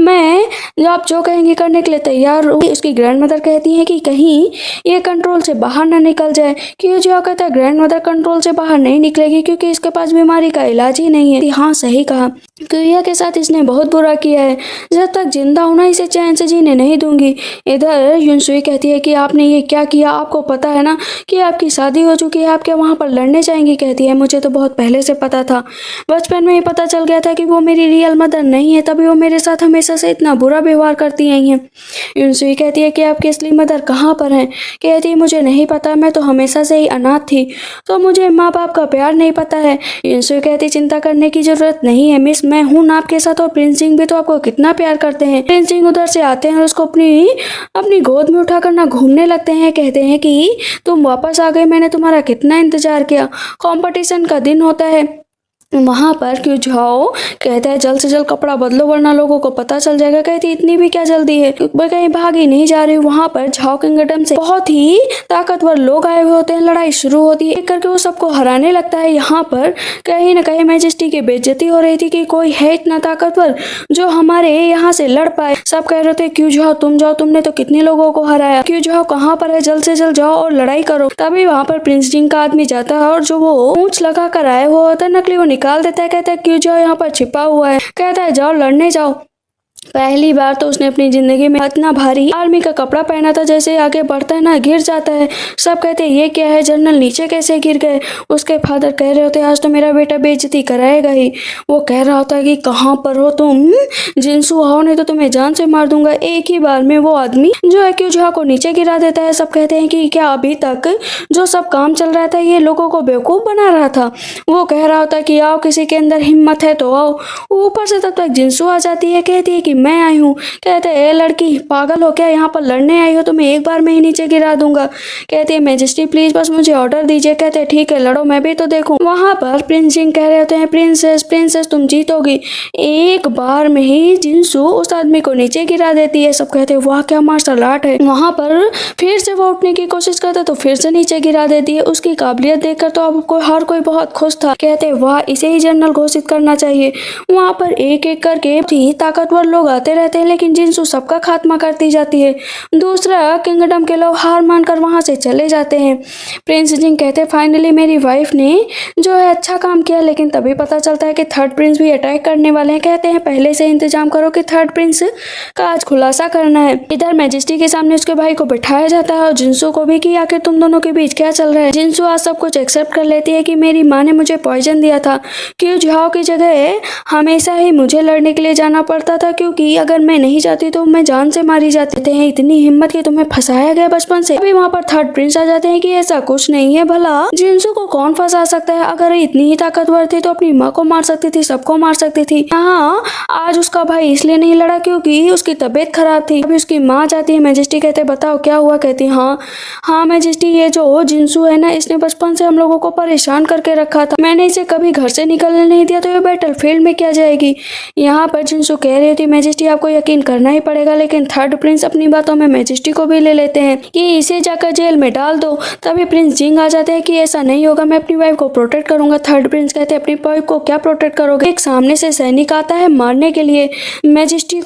मैं आप जो कहेंगी करने के लिए तैयार हूँ। उसकी ग्रैंड मदर कहती है कि कहीं ये कंट्रोल से बाहर ना निकल जाए। क्यों जो कहता है ग्रैंड मदर कंट्रोल से बाहर नहीं निकलेगी क्योंकि इसके पास बीमारी का इलाज ही नहीं है। हाँ सही कहा, क्रिया के साथ इसने बहुत बुरा किया है, जब तक जिंदा होना इसे चैन से जीने नहीं दूंगी। इधर युनसुई कहती है कि आपने ये क्या किया, आपको पता है ना कि आपकी शादी हो चुकी है, आप क्या वहाँ पर लड़ने जाएंगी? कहती है मुझे तो बहुत पहले से पता था, बचपन में ही पता चल गया था कि वो मेरी रियल मदर नहीं है, तभी वो मेरे साथ हमेशा से इतना बुरा व्यवहार करती आई हैं। युनसुई कहती है कि आपकी असली मदर कहाँ पर है? कहती है मुझे नहीं पता, मैं तो हमेशा से ही अनाथ थी, तो मुझे माँ बाप का प्यार नहीं पता है। युनसुई कहती चिंता करने की जरूरत नहीं है मिस, मैं हूँ ना आपके साथ, और प्रिंस जिंग भी तो आपको कितना प्यार करते हैं। प्रिंस जिंग उधर से आते हैं और उसको अपनी गोद में उठाकर ना घूमने लगते हैं। कहते हैं कि तुम वापस आ गए, मैंने तुम्हारा कितना इंतजार किया। कंपटीशन का दिन होता है। वहाँ पर क्यों जाओ कहता है जल्द से जल्द कपड़ा बदलो वरना लोगों को पता चल जाएगा। कहती इतनी भी क्या जल्दी है, मैं कहीं भागी नहीं जा रही। वहाँ पर झाओ किंगडम से बहुत ही ताकतवर लोग आए हुए होते हैं, लड़ाई शुरू होती है, करके वो सबको हराने लगता है। यहाँ पर कहीं ना कहीं मैजेस्टी की बेइज्जती हो रही थी कि कोई है इतना ताकतवर जो हमारे यहाँ से लड़ पाए। सब कह रहे थे क्यों जाओ तुम जाओ, तुमने तो कितने लोगों को हराया, क्यों जाओ कहाँ पर है, जल्द से जल्द जाओ और लड़ाई करो। तभी वहाँ पर प्रिंस जिंग का आदमी जाता है और जो वो पूंछ लगा कर आए हुआ होता है नकली, वो निकाल देता है। कहता है क्यों जाओ, यहाँ पर छिपा हुआ है। कहता है जाओ लड़ने जाओ। पहली बार तो उसने अपनी जिंदगी में इतना भारी आर्मी का कपड़ा पहना था, जैसे आगे बढ़ता है ना गिर जाता है। सब कहते हैं ये क्या है, जनरल नीचे कैसे गिर गए। उसके फादर कह रहे होते आज तो मेरा बेटा बेइज्जती कराएगा ही। वो कह रहा होता है कि कहाँ पर हो तुम, जिनसू आओ नहीं तो तुम्हें जान से मार दूंगा। एक ही बार में वो आदमी जो है क्यों झा को नीचे गिरा देता है। सब कहते हैं कि क्या अभी तक जो सब काम चल रहा था ये लोगों को बेवकूफ़ बना रहा था। वो कह रहा होता है कि आओ किसी के अंदर हिम्मत है तो आओ। ऊपर से तब तक जिनसू आ जाती है, कहती है कि मैं आई हूँ। कहते ए लड़की पागल हो क्या, यहाँ पर लड़ने आई हो, तुम्हें एक बार में ही नीचे गिरा दूंगा। कहती है मैजेस्टी प्लीज बस मुझे ऑर्डर दीजिए। कहते हैं ठीक है लड़ो, मैं भी तो देखूं। वहां पर प्रिंस जिंग कह रहे होते हैं प्रिंसेस प्रिंसेस तुम जीतोगी। एक बार में ही जिनसू उस आदमी को नीचे गिरा देती है। सब कहते हैं वाह क्या मार्शल आर्ट है। वहां पर फिर से वो उठने की कोशिश करता तो फिर से नीचे गिरा देती है। उसकी काबिलियत देखकर तो अब हर कोई बहुत खुश था। कहते वाह इसे ही जनरल घोषित करना चाहिए। वहां पर एक एक करके ताकतवर लोग आते रहते हैं लेकिन जिनसू सबका खात्मा करती जाती है। दूसरा किंगडम के लोग हार मानकर वहां से चले जाते हैं। प्रिंस जिंग कहते फाइनली मेरी वाइफ ने जो है अच्छा काम किया, लेकिन तभी पता चलता है कि थर्ड प्रिंस भी अटैक करने वाले हैं। कहते हैं पहले से इंतजाम करो कि थर्ड प्रिंस का आज खुलासा करना है। इधर मैजेस्टी के सामने उसके भाई को बिठाया जाता है और जिनसू को भी कि आखिर तुम दोनों के बीच क्या चल रहा है। जिनसू आज सब कुछ एक्सेप्ट कर लेती है कि मेरी माँ ने मुझे पॉइजन दिया था। क्यों झाओ की जगह हमेशा ही मुझे लड़ने के लिए जाना पड़ता था, क्योंकि अगर मैं नहीं जाती तो मैं जान से मारी जाते हैं। इतनी हिम्मत कि तुम्हें फंसाया गया बचपन से। अभी वहाँ पर थर्ड प्रिंस आ जाते हैं कि ऐसा कुछ नहीं है, भला जिनसू को कौन फंसा सकता है। अगर इतनी ही ताकतवर थी तो अपनी माँ को मार सकती थी, सबको मार सकती थी। हाँ आज उसका भाई इसलिए नहीं लड़ा क्योंकि उसकी तबीयत खराब थी। अभी उसकी माँ जाती है। मैजेस्टी कहते बताओ क्या हुआ। कहती हाँ मैजेस्टी ये जो जिनसू है ना, इसने बचपन से हम लोगों को परेशान करके रखा था। मैंने इसे कभी घर से निकलने नहीं दिया तो ये बैटलफील्ड में क्या जाएगी। यहाँ पर जिनसू कह रही थी मैजेस्टी आपको यकीन करना ही पड़ेगा, लेकिन थर्ड प्रिंस अपनी बातों में मैजेस्टी को भी ले लेते हैं कि इसे जाकर जेल में डाल दो। तभी प्रिंस जिंग आ जाते हैं कि ऐसा नहीं होगा, मैं अपनी वाइफ को प्रोटेक्ट करूंगा। थर्ड प्रिंस कहते हैं अपनी वाइफ को क्या प्रोटेक्ट करोगे। एक सामने से सैनिक आता है मारने के लिए मैजेस्टी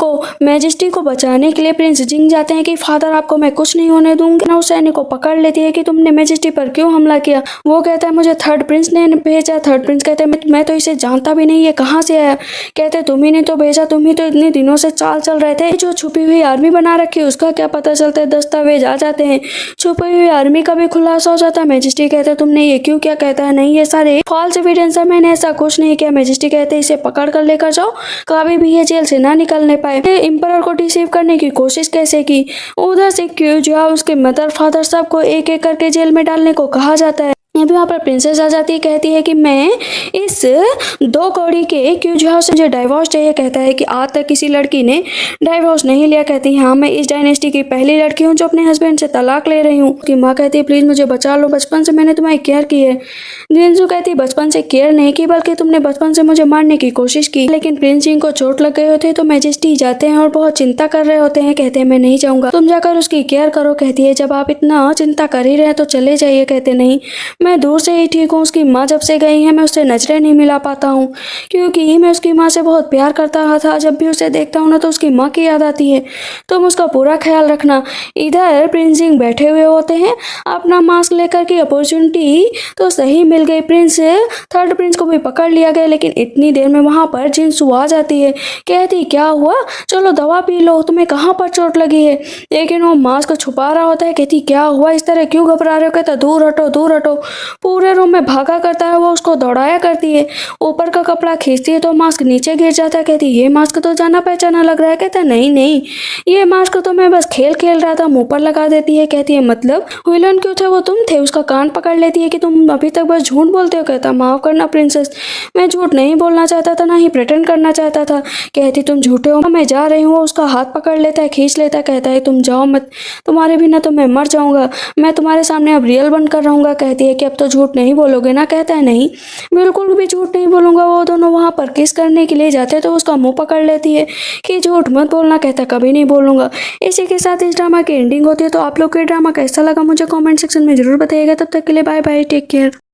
को बचाने के लिए प्रिंस जिंग जाते हैं कि फादर आपको मैं कुछ नहीं होने दूंगी। ना उस सैनिक को पकड़ लेती है कि तुमने मैजेस्टी पर क्यों हमला किया। वो कहता है मुझे थर्ड प्रिंस ने भेजा। थर्ड प्रिंस कहते हैं मैं तो इसे जानता भी नहीं, ये कहाँ से आया। कहते तुम्ही ने तो भेजा, तुम ही तो इतने दिनों से चाल चल रहे थे। जो छुपी हुई आर्मी बना रखी है उसका क्या पता चलता है। दस्तावेज आ जाते हैं, छुपी हुई आर्मी का भी खुलासा हो जाता है। मैजेस्टी कहते हैं तुमने ये क्यों क्या। कहता है नहीं ये सारे फॉल्स एविडेंस है, मैंने ऐसा कुछ नहीं किया। मैजेस्टी कहते हैं इसे पकड़ कर लेकर जाओ, कभी भी ये जेल से ना निकलने पाए। एम्परर को डिसीव करने की कोशिश कैसे की। उधर से क्यों जो उसके मदर फादर सबको एक एक करके जेल में डालने को कहा जाता है। अभी वहाँ पर प्रिंसेस आ जाती है, कहती है कि मैं इस 2 कौड़ी के क्यूझाओ से मुझे डाइवोर्स चाहिए। कहता है कि आज तक किसी लड़की ने डाइवोर्स नहीं लिया। कहती है हाँ मैं इस डायनेस्टी की पहली लड़की हूँ जो अपने हस्बैंड से तलाक ले रही हूँ। कि माँ कहती है प्लीज मुझे बचा लो, बचपन से मैंने तुम्हारी केयर की है। जिनसू कहती है बचपन से केयर नहीं की बल्कि तुमने बचपन से मुझे मारने की कोशिश की। लेकिन प्रिंस जिंग को चोट लग गए होते तो मैजेस्टी जाते हैं और बहुत चिंता कर रहे होते हैं। कहते हैं मैं नहीं जाऊंगा, तुम जाकर उसकी केयर करो। कहती है जब आप इतना चिंता कर ही रहे तो चले जाइए। कहते नहीं मैं दूर से ही ठीक हूँ। उसकी माँ जब से गई है मैं उससे नजरें नहीं मिला पाता हूँ, क्योंकि मैं उसकी माँ से बहुत प्यार करता था। जब भी उसे देखता हूँ ना तो उसकी माँ की याद आती है। तुम उसका पूरा ख्याल रखना। इधर प्रिंस जिंग बैठे हुए होते हैं अपना मास्क लेकर के। अपॉर्चुनिटी तो सही मिल गई, थर्ड प्रिंस को भी पकड़ लिया गया। लेकिन इतनी देर में वहां पर जिनसू आ जाती है। कहती क्या हुआ, चलो दवा पी लो, तुम्हें कहाँ पर चोट लगी है। लेकिन वो मास्क छुपा रहा होता है। कहती क्या हुआ, इस तरह क्यों घबरा रहे हो। कहता दूर हटो दूर हटो। पूरे रूम में भागा करता है, वो उसको दौड़ाया करती है। ऊपर का कपड़ा खींचती है तो मास्क नीचे गिर जाता है। कहती ये मास्क तो जाना पहचाना लग रहा है। कहता नहीं नहीं ये मास्क तो मैं बस खेल रहा था, मुंह पर लगा देती है। कहती है मतलब विलन क्यों थे, वो तुम थे। उसका कान पकड़ लेती है कि तुम अभी तक बस झूठ बोलते हो। कहता माफ करना प्रिंसेस, मैं झूठ नहीं बोलना चाहता था, ना ही प्रिटेंड करना चाहता था। कहती तुम झूठे हो, मैं जा रही हूँ। उसका हाथ पकड़ लेता है, खींच लेता है। कहता है तुम जाओ मत, तुम्हारे बिना तो मैं मर जाऊंगा, मैं तुम्हारे सामने अब रियल बनकर रहूंगा। कहती है कि अब तो झूठ नहीं बोलोगे ना। कहता है नहीं बिल्कुल भी झूठ नहीं बोलूंगा। वो दोनों वहां पर किस करने के लिए जाते हैं तो उसका मुंह पकड़ लेती है कि झूठ मत बोलना। कहता कभी नहीं बोलूंगा। इसी के साथ इस ड्रामा की एंडिंग होती है। तो आप लोग को ड्रामा कैसा लगा मुझे कमेंट सेक्शन में जरूर बताइएगा। तब तक के लिए बाय बाय, टेक केयर।